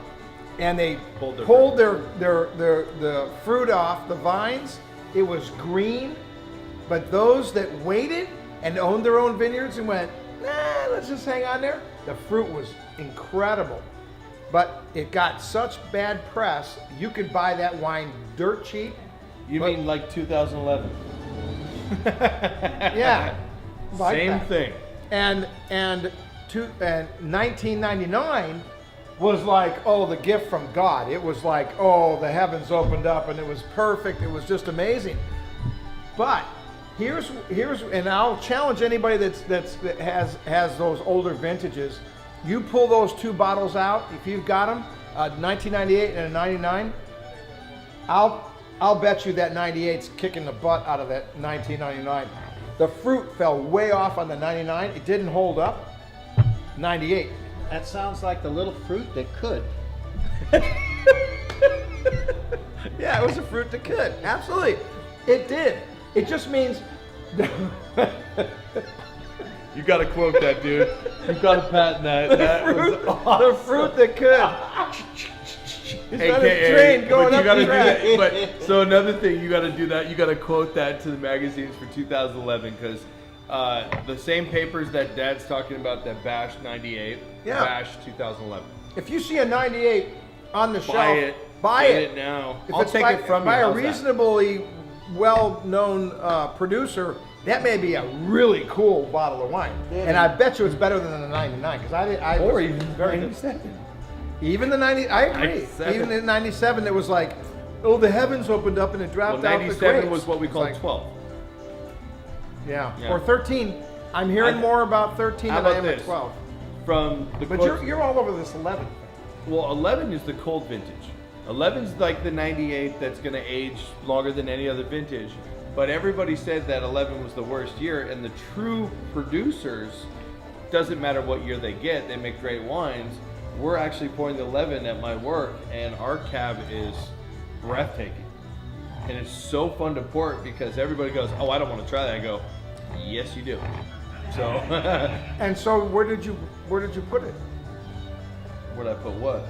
and they pulled the fruit off the vines. It was green, but those that waited and owned their own vineyards and went, nah, let's just hang on there, the fruit was incredible. But it got such bad press, you could buy that wine dirt cheap. You mean like 2011? Yeah. Like Same that. thing. And 1999 was like, oh, the gift from God. It was like, oh, the heavens opened up and it was perfect. It was just amazing. But here's and I'll challenge anybody that has those older vintages. You pull those 2 bottles out, if you've got them, 1998 and a 99. I'll bet you that 98's kicking the butt out of that 1999. The fruit fell way off on the 99. It didn't hold up. 98. That sounds like the little fruit that could. Yeah, it was a fruit that could. Absolutely. It did. It just means... You got to quote that, dude. You got to patent that. That was awesome. The fruit that could. It's not a train going up the track. But so another thing, you got to do that. You got to quote that to the magazines for 2011 because the same papers that Dad's talking about that bashed 98, bashed 2011. If you see a 98 on the shelf, buy it now. I'll take it from you. By a reasonably well-known producer, that may be a really cool bottle of wine. And I bet you it's better than the 99 because I or was even very 97. Even the 90, I agree. 97. Even in 97, it was like, oh, the heavens opened up and it dropped out the grapes. 97 was what we call like, 12. Yeah. Or 13. I'm hearing more about 13 than I am at 12. From the But you're all over this 11 thing. Well, 11 is the cold vintage. 11's like the 98 that's going to age longer than any other vintage. But everybody said that 11 was the worst year, and the true producers, doesn't matter what year they get, they make great wines. We're actually pouring the 11 at my work, and our cab is breathtaking. And it's so fun to pour it because everybody goes, oh, I don't want to try that. I go, yes, you do. So. And so where did you put it? Where'd I put what?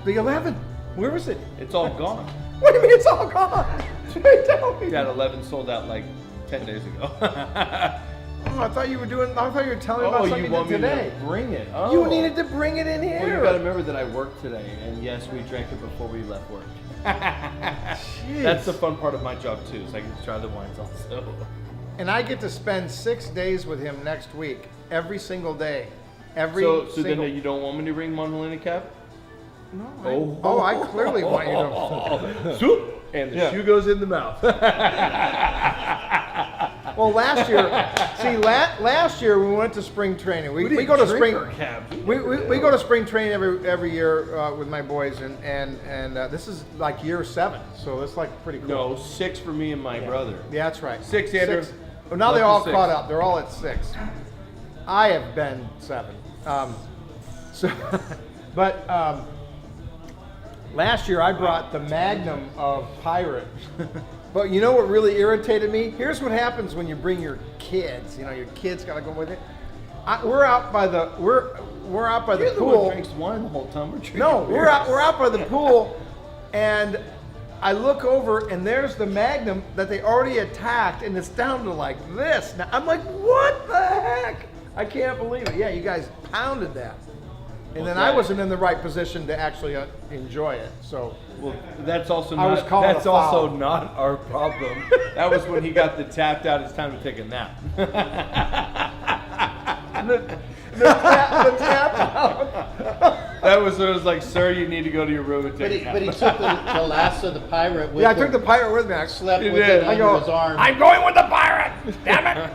The 11. Where is it? It's all gone. What do you mean it's all gone? Tell me. That 11 sold out like 10 days ago. Oh, I thought you were telling me about something you want me today. to bring it? Oh. You needed to bring it in here. Well, you got to remember that I worked today, and yes, we drank it before we left work. That's the fun part of my job too, is I get to try the wines also. And I get to spend 6 days with him next week, every single day. So then you don't want me to bring Monolina Cap? No. I clearly want you to. Swoop, and the shoe goes in the mouth. Well, last year we went to spring training. We go to spring. We go to spring training every year with my boys, and this is like year 7, so it's like pretty cool. No, 6 for me and my brother. Yeah, that's right. 6, Andrew. Well, now they're all caught up. They're all at 6. I have been 7. Last year I brought the Magnum of Pirate. But you know what really irritated me? Here's what happens when you bring your kids. You know, your kids gotta go with it. We're out by the pool. The one drinks wine the whole time. We're out by the pool, and I look over and there's the Magnum that they already attacked, and it's down to like this. Now I'm like, what the heck? I can't believe it. Yeah, you guys pounded that. And then I wasn't in the right position to actually enjoy it. So, well, that's also I was not. calling That's a foul. also not our problem. That was when he got the tapped out. It's time to take a nap. the tap out. That was when it was like, sir, you need to go to your room and take a nap. But he took the last of the pirate with him. Yeah, I took the Pirate with me. I Slept He with did. it under his arm. I'm going with the Pirate. Damn it.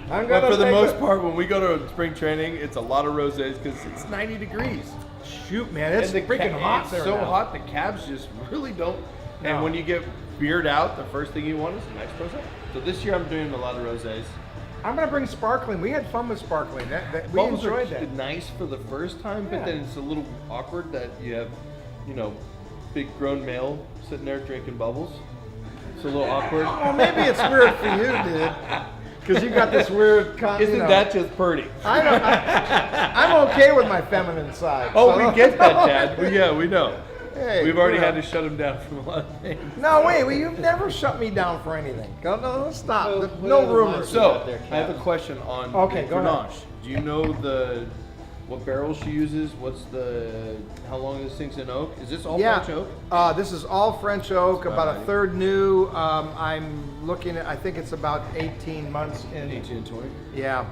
But for the most part, when we go to spring training, it's a lot of rosés because it's 90 degrees. Shoot, man, it's And freaking hot it's there so now. hot, the cabs just really don't. No. And when you get beard out, the first thing you want is a nice rosé. So this year I'm doing a lot of rosés. I'm gonna bring sparkling. We had fun with sparkling. We Bubbles enjoyed are that. nice for the first time, Yeah. but then it's a little awkward that you have, big grown male sitting there drinking bubbles. It's a little awkward. Well, maybe it's weird for you, dude, because you got this weird. Isn't that just pretty? I'm okay with my feminine side. Oh, so- we get that, Dad. Yeah, we know. Hey, We've already you know. had to shut him down from a lot of things. No, wait. Well, you've never shut me down for anything. No, stop. Well, what No other rumors. wines So, out there, I have a Cap? question on Okay, the go ahead. Grenache. Do you know what barrel she uses? How long this thing's in oak? Is this all French oak? This is all French oak, That's about about a right. third new. I'm looking at, I think it's about 18 months in. 18 and 20? Yeah.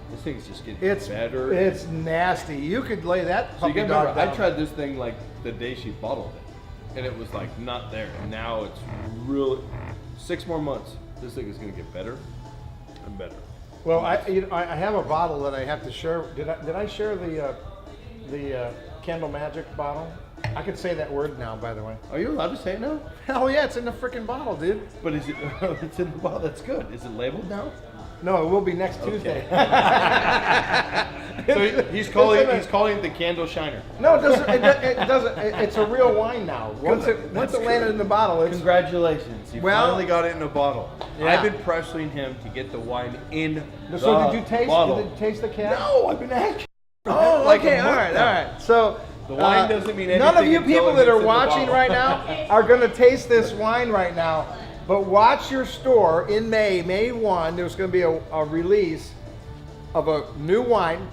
This thing's just getting It's better. It's nasty. You could lay that So you puppy can dog remember, I down. tried this thing like the day she bottled it, and it was like not there. And now it's really 6 more months. This thing is going to get better and better. Well, I have a bottle that I have to share. Did I share the Candle Magic bottle? I could say that word now, by the way. Are you allowed to say it now? Hell yeah, it's in the freaking bottle, dude. But is it? It's in the bottle. That's good. Is it labeled now? No, it will be next Tuesday. So he's calling it the Candle Shiner. No, it doesn't. It doesn't. It's a real wine now. Once it landed in the bottle, it's. Congratulations! You Well- finally got it in a bottle. Yeah. I've been pressuring him to get the wine in the So did you taste? bottle. Did you taste the cap? No, I've been asking. Oh, Like okay. a All month right. now. All right. So. The wine doesn't mean anything. None of you until people it that gets are in the watching bottle. right now are going to taste this wine right now. But watch your store in May 1. There's going to be a release of a new wine.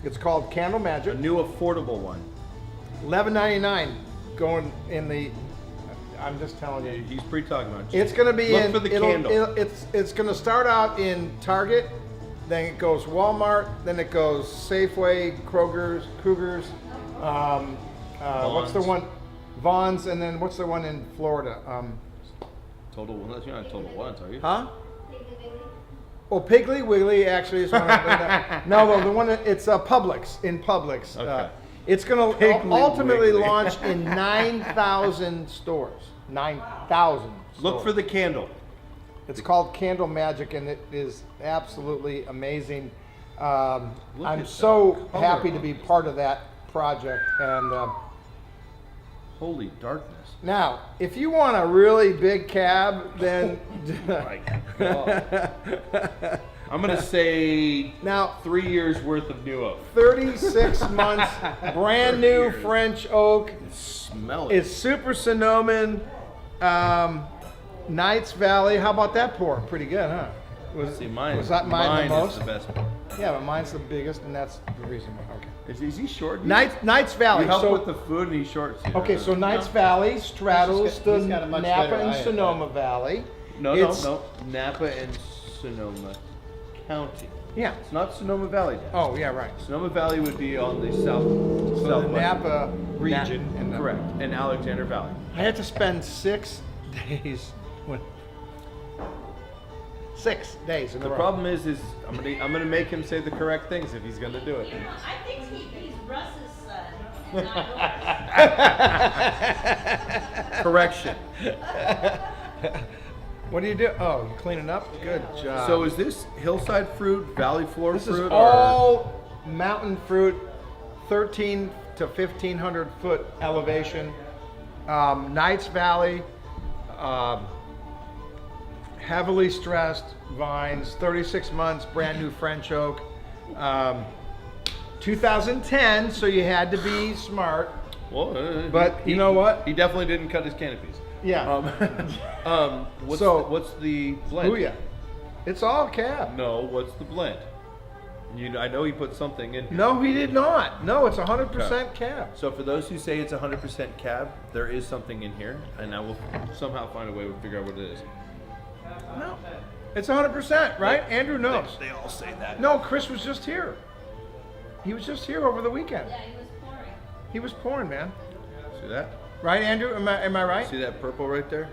It's called Candle A Magic. new affordable one. $11.99 going in the. I'm just telling you. He's pre-talking about it. It's going to be Look in. for the candle. It's going to start out in Target, then it goes Walmart, then it goes Safeway, Kroger's. What's the Vons. one? Vons, and then what's the one in Florida? Total One. You're not Total Ones, are you? Huh? Well, Piggly Wiggly actually is one. No, the one it's Publix in Publix. Okay. It's going to Piggly ultimately Wiggly. launch in 9,000 stores. 9,000. Look for the candle. It's called Candle Magic, and it is absolutely amazing. I'm at so that color happy to on be this. part of that project. And Holy darkness. now, if you want a really big cab, then My God. I'm going to say now 3 years worth of new oak. 36 months, brand new years. French oak. Smell it. It's Super Sonoma, Knights Valley. How about that pour? Pretty good, huh? See, mine. Was that mine the most? Is the best one. Yeah, but mine's the biggest, and that's the reason why. Okay. Is he short? Knights Valley. You help So with the food, and he's short too. okay, so Knights Valley straddles He's the got a much Napa better and eye at Sonoma Valley. No, It's- no. Napa and Sonoma County. Yeah. It's not Sonoma Valley. Dan. Oh, yeah, right. Sonoma Valley would be on the south. So the southwest. Napa region. and the- Correct. And Alexander Valley. I had to spend 6 days. 6 days in The a row. problem is I'm gonna make him say the correct things if he's gonna do it. You know, I think he's Russ's son and not yours. Correction. What do you do? Oh, you cleaning up? Good job. So is this hillside fruit, valley floor this fruit, is all mountain fruit, 13 to 1,500 foot elevation. Knights Valley, heavily stressed vines, 36 months, brand new French oak. 2010, so you had to be smart. Well, But you know what? He definitely didn't cut his canopies. Yeah. What's the blend? Booyah. It's all cab. No, what's the blend? I know he put something in here. No, he did not. No, it's 100% cab. So for those who say it's 100% cab, there is something in here, and I will somehow find a way to figure out what it is. No, it's 100%, right? Andrew knows. They all say that. No, Chris was just here. He was just here over the weekend. Yeah, he was pouring. He was pouring, man. See that? Right, Andrew? Am I right? See that purple right there?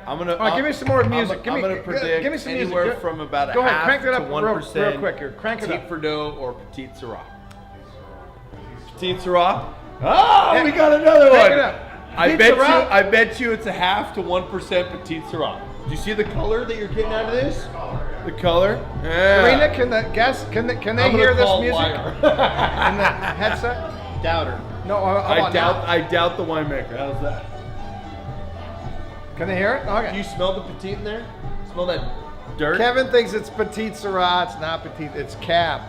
I'm gonna. All right, give me some more music. I'm gonna predict give me some music. anywhere from about a Go ahead, half crank it to up 1% real quick here. Crank it Petite up. Verdot or Petite Syrah. Petite Syrah. Oh, we got another Crank one. it up. I Petite bet Syrah? you. I bet you it's a half to 1% Petite Syrah. Do you see the color that you're getting out of this? The color. Yeah. Karina, can they I'm hear gonna this call music liar. in the headset? Doubter. No, how I about now? doubt the winemaker. How's that? Can they hear it? Do Okay. you smell the petite in there? Smell that dirt? Kevin thinks it's Petite Syrah. It's not Petite. It's cab.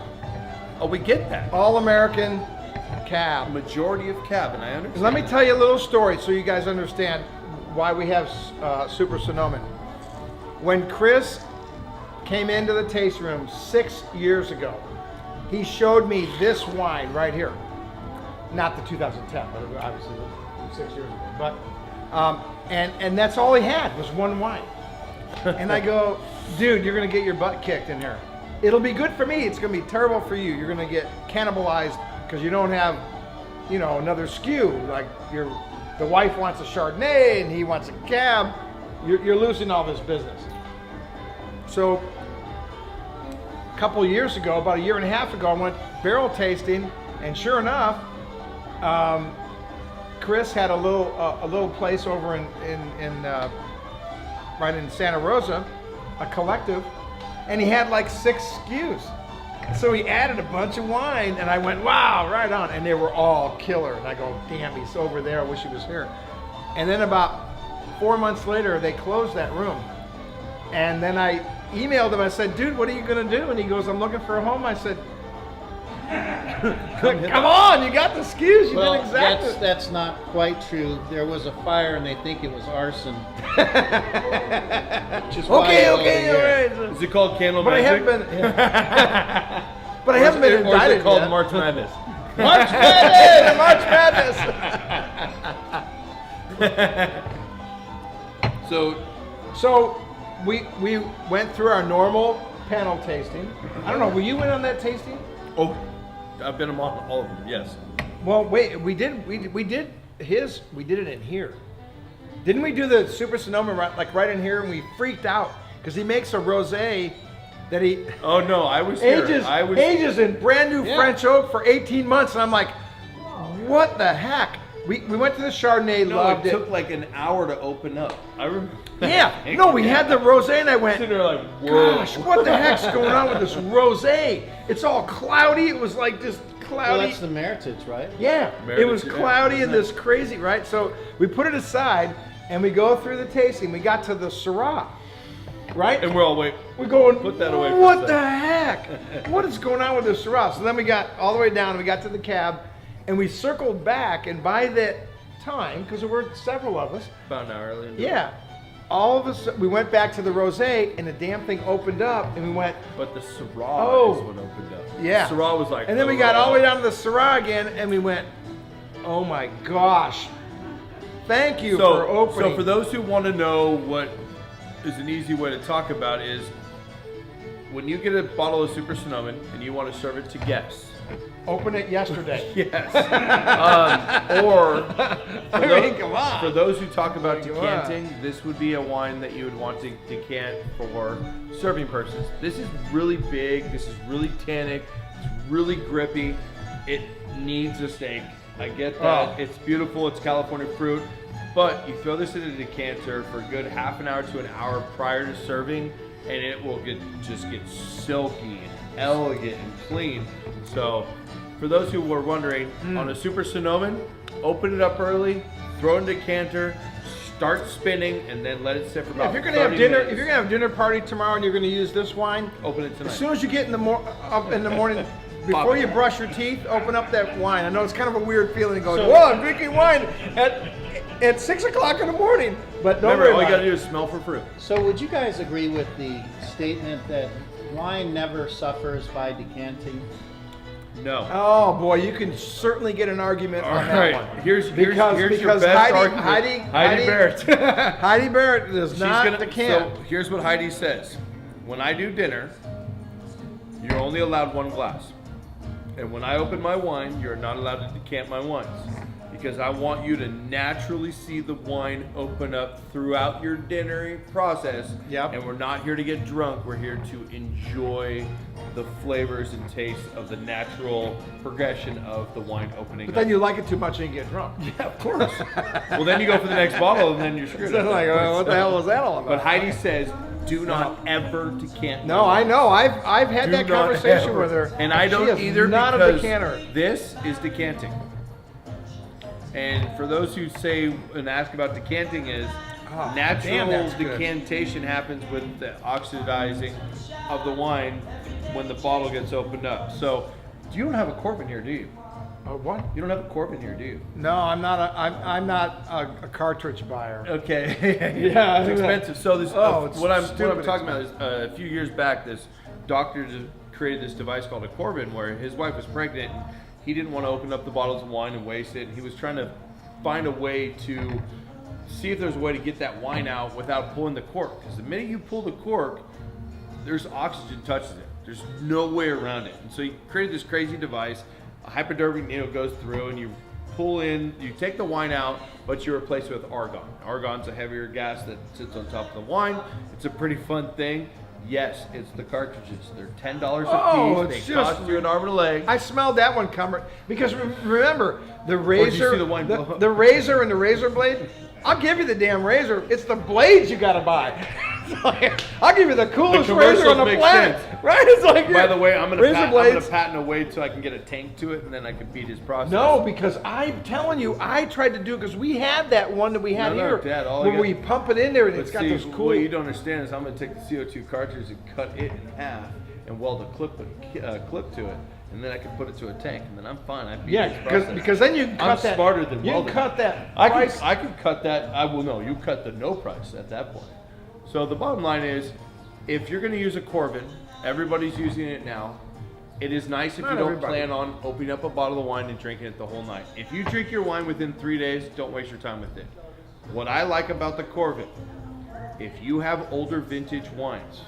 Oh, we get that. All American A cab. majority of cab, and I understand. Let me tell you a little story so you guys understand why we have Super Sonoma. When Chris came into the taste room 6 years ago, he showed me this wine right here. Not the 2010, but obviously 6 years ago. But and that's all he had was one wine. And I go, dude, you're gonna get your butt kicked in here. It'll be good for me. It's gonna be terrible for you. You're gonna get cannibalized because you don't have, another SKU. Like the wife wants a Chardonnay and he wants a cab. You're losing all this business. So a couple of years ago, about a year and a half ago, I went barrel tasting, and sure enough, Chris had a little place over in right in Santa Rosa, a collective, and he had like 6 SKUs. So he added a bunch of wine, and I went, wow, right on. And they were all killer. And I go, damn, he's over there. I wish he was here. And then about 4 months later, they closed that room. And then I emailed him. I said, dude, what are you going to do? And he goes, I'm looking for a home. I said, come on, you got the SKUs. You Well, did exactly. that's not quite true. There was a fire and they think it was arson. Just Okay, all all right. Is it called Candle But I Magic? haven't been. But I haven't been Or is indicted it called yet. March Madness? March Madness! March Madness! So we went through our normal panel tasting. I don't know. Were you in on that tasting? Oh, I've been on all of them. Yes. Well, wait. We did it in here. Didn't we do the Super Sonoma right in here? And we freaked out because he makes a rosé that he Oh no, I was here. ages in brand new Yeah. French oak for 18 months, and I'm like, what the heck? We went to the Chardonnay, No, loved it it. took like an hour to open up. I remember. Yeah, no, we had the rosé, and I went, Sitting there like, whoa. gosh, what the heck's going on with this rosé? It's all cloudy. It was like this Well, cloudy. that's the Meritage, right? Yeah, it Meritage, was yeah. cloudy and this crazy, right? So we put it aside, and we go through the tasting. We got to the Syrah, right? And we're all wait. We're going, Put that away for a what second. the heck? What is going on with this Syrah? So then we got all the way down, and we got to the cab, and we circled back, and by that time, because there were several of us, About an hour earlier. yeah, all of a sudden, we went back to the rosé, and the damn thing opened up, and we went, But the Syrah Oh. is what opened up. yeah. Syrah was like. And then we got all the way down to the Syrah again, and we went, oh my gosh. Thank you for opening. So for those who want to know what is an easy way to talk about is when you get a bottle of Super Sonoma and you want to serve it to guests. Open it yesterday. Yes. Or Come on. for those who talk about Come decanting, this would be a wine that you would want to decant for serving purposes. This is really big. This is really tannic. It's really grippy. It needs a steak. I get that. Oh. It's beautiful. It's California fruit. But you throw this in a decanter for a good half an hour to an hour prior to serving, and it will just get silky and elegant and clean. So for those who were wondering, on a Super Sonoma, open it up early, throw it in a decanter, start spinning, and then let it sit for about If you're gonna have 30 dinner, minutes. if you're gonna have dinner party tomorrow and you're gonna use this wine, Open it tonight. as soon as you get in up in the morning, before you brush your teeth, open up that wine. I know it's kind of a weird feeling going, whoa, I'm drinking wine at 6 o'clock in the morning. But don't Remember, worry all you about gotta it. do is smell for fruit. So would you guys agree with the statement that wine never suffers by decanting? No. Oh boy, you can certainly get an argument All on right. that one. Here's your Because best Heidi argument. Heidi Barrett. Heidi Barrett does She's not gonna, decant. So here's what Heidi says. When I do dinner, you're only allowed one glass. And when I open my wine, you're not allowed to decant my wines. Because I want you to naturally see the wine open up throughout your dinner process. Yep. And we're not here to get drunk. We're here to enjoy the flavors and taste of the natural progression of the wine opening But then up. you like it too much and you get drunk. Yeah, of course. Well, then you go for the next bottle and then you're screwed. So at that like, point. what the hell was that all about? But Heidi says, do not ever decant. No, I know. I've had Do that not conversation ever. with her, And I she don't is either not a because decanter. this is decanting. And for those who say and ask about decanting is, Oh, natural damn, that's good. decantation happens with the oxidizing of the wine when the bottle gets opened up. So you don't have a cork in here, do you? What? You don't have a cork in here, do you? No, I'm not a cartridge buyer. Okay. Yeah, it's expensive. So this, it's what I'm stupid talking about is a few years back, this doctor created this device called a Corbin, where his wife was pregnant. And he didn't want to open up the bottles of wine and waste it. He was trying to find a way to see if there's a way to get that wine out without pulling the cork. Because the minute you pull the cork, there's oxygen touches it. There's no way around it. And so he created this crazy device. A hypodermic needle goes through and you pull in, you take the wine out, but you replace it with argon. Argon's a heavier gas that sits on top of the wine. It's a pretty fun thing. Yes, it's the cartridges. They're $10 Oh, a it's piece. They just cost you an arm and a leg. I smelled that one coming because remember the razor, see the wine blow up? the razor and the razor blade. I'll give you the damn razor. It's the blades you gotta buy. It's like, I'll give you the coolest razor on the commercials make planet, sense. right? It's like By the way, I'm razor gonna blades. patent a way so I can get a tank to it, and then I can beat his process. No, because I'm telling you, I tried to do because we had that one that we had No, here Dad, all I where got- we pump it in there and But it's got see, this cool. what you don't understand is I'm going to take the CO2 cartridge and cut it in half and weld a clip to it, and then I can put it to a tank, and then I'm fine. I beat Yeah, this process. because then you can cut I'm that. smarter than you can welding. cut that. I price. could cut that. I will know. You cut the no price at that point. So the bottom line is, if you're going to use a Corbin, everybody's using it now. It is nice if Not you don't everybody. plan on opening up a bottle of wine and drinking it the whole night. If you drink your wine within 3 days, don't waste your time with it. What I like about the Corbin, if you have older vintage wines,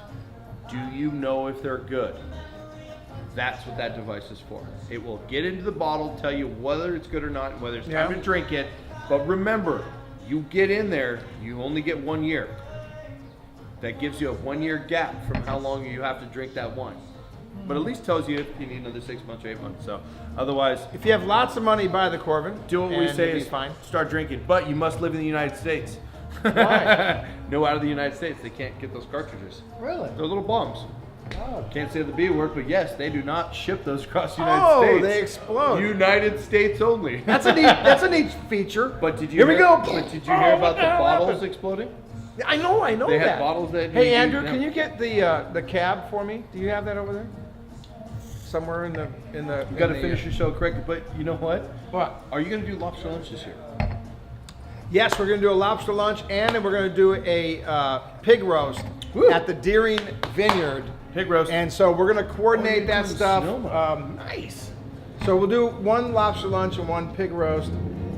do you know if they're good? That's what that device is for. It will get into the bottle, tell you whether it's good or not, and whether it's time Yeah. to drink it. But remember, you get in there, you only get 1 year. That gives you a 1 year gap from how long you have to drink that wine. But at least tells you if you need another 6 months or 8 months. So otherwise, If you have lots of money, buy the Corbin. do what we and say it'll be is fine. start drinking. But you must live in the United States. Why? No, out of the United States, they can't get those cartridges. Really? They're little bombs. Oh. Can't say the B word, but yes, they do not ship those across the United Oh, States. they explode. United States only. That's a neat feature. But did you Here we hear, go. But did you hear Oh, about what the the hell bottles happened? exploding? I know They that. had bottles that Hey you- Andrew, yeah. can you get the cab for me? Do you have that over there? Somewhere in the. You got to finish your show correctly, but you know what? What? Are you going to do lobster lunch this year? Yes, we're going to do a lobster lunch, and then we're going to do a pig roast Woo. at the Deering Vineyard. Pig roast. And so we're going to coordinate that stuff. Nice. So we'll do one lobster lunch and one pig roast,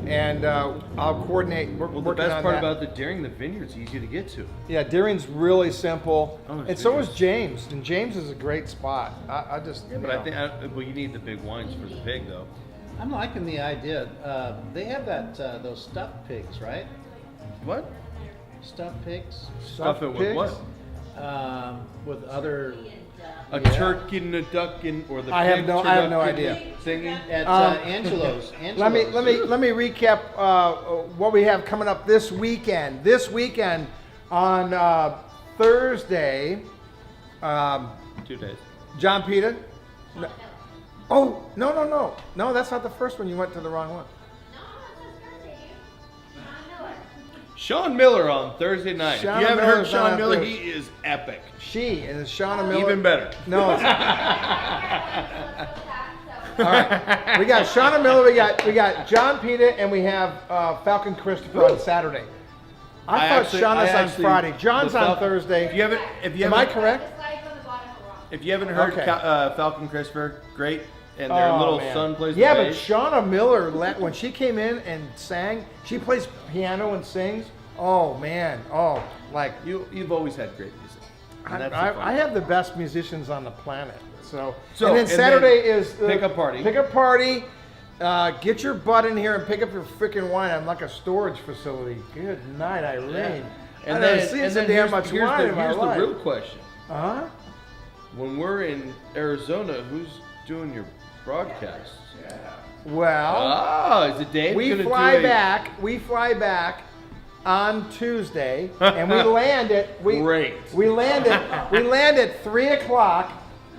and I'll coordinate. We're Well, the working best on part that. about the Deering, the vineyard's easy to get to. Yeah, Deering's really simple, Oh, and it's so is vineyards. James. And James is a great spot. I just, Yeah, but I think well, you need the big wines for the pig, though. I'm liking the idea. They have that those stuffed pigs, right? What? Stuffed pigs Stuff it with pigs? what? with other A Yeah. turkey and a duck and or the I have pig no turducken idea. thingy. at Angelo's. Let me recap what we have coming up this weekend. This weekend on Thursday, 2 days. John Peter. No. Oh no! That's not the first one. You went to the wrong one. No, it's his birthday, dude. Sean Miller. Sean Miller on Thursday night. Sean if you haven't Miller's heard on Sean Miller, Thursday. he is epic. She is Shauna Miller. Even better. No. It's, So, all right. We got Shauna Miller. We got John Peter, and we have Falcon Christopher on Saturday. I thought Shauna's on Friday. John's on Thursday. If you haven't, Am I correct? the slides on the bottom are wrong. If you haven't heard Okay. Falcon Christopher, great, and their Oh, little man. son plays Yeah, the but bass. Shauna Miller, when she came in and sang, she plays piano and sings. Oh man, like You've always had great music. And that's the fun. I have the best musicians on the planet. So So, and then and Saturday then is pickup party. Pickup party. Get your butt in here and pick up your freaking wine. I'm like a storage facility. Good night, Irene. Yeah. I've never seen so damn here's, much here's wine the, in my here's life. the real question. Huh? When we're in Arizona, who's doing your broadcasts? Well, Is it Dave? we gonna fly do back. We fly back on Tuesday, and we land at Great. We land at 3:00.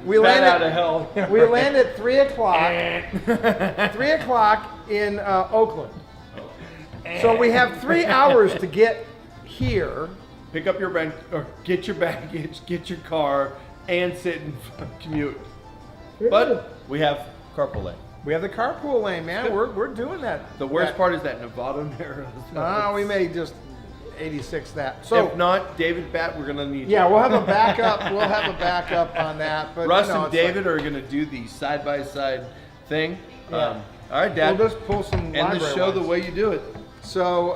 We Bat land out of hell. We land at 3:00. 3:00 in Oakland. So we have 3 hours to get here. Pick up your rent or get your baggage, get your car, and sit and commute. But we have carpool lane. We have the carpool lane, man. We're doing that. The worst that- part is that Nevada narrows. We may just 86 that. So If not, David Bat, we're gonna need yeah, you. we'll have a backup. We'll have a backup on that. But Russ you know, and it's David are gonna do the side by side thing. Yeah. All right, like, Dad. we'll just pull some End the library show the ones. way you do it. So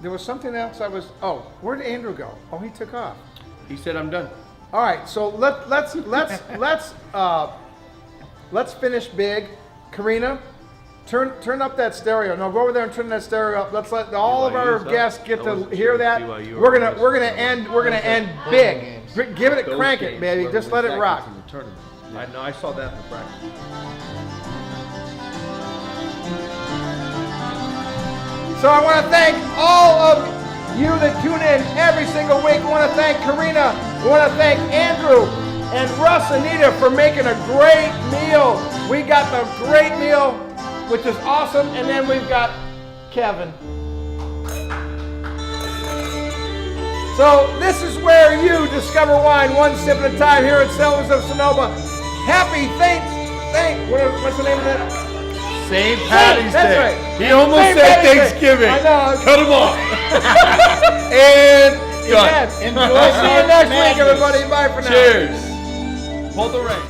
there was something else I was. Oh, where did Andrew go? Oh, he took off. He said, "I'm done." All right, so let's finish big. Karina, turn up that stereo. No, go over there and turn that stereo up. Let's let all of our BYU's up. guests get I to wasn't hear sure if that. BYU or We're gonna end big. Give it, Those crank it, games, baby. whoever Just let wins it that rock. gets in the tournament. I know. I saw that in the practice. So I want to thank all of you that tune in every single week. I want to thank Karina. I want to thank Andrew and Russ and Anita for making a great meal. We got the great meal, which is awesome. And then we've got Kevin. So this is where you discover wine one sip at a time here at Cellars of Sonoma. Happy what's the name of that? St. Patty's That's Day. right. He almost St. said Patty's Day. Thanksgiving. I know. Cut him off. And Done. we'll see you next week, everybody. Bye for now. Cheers. Pull the rein.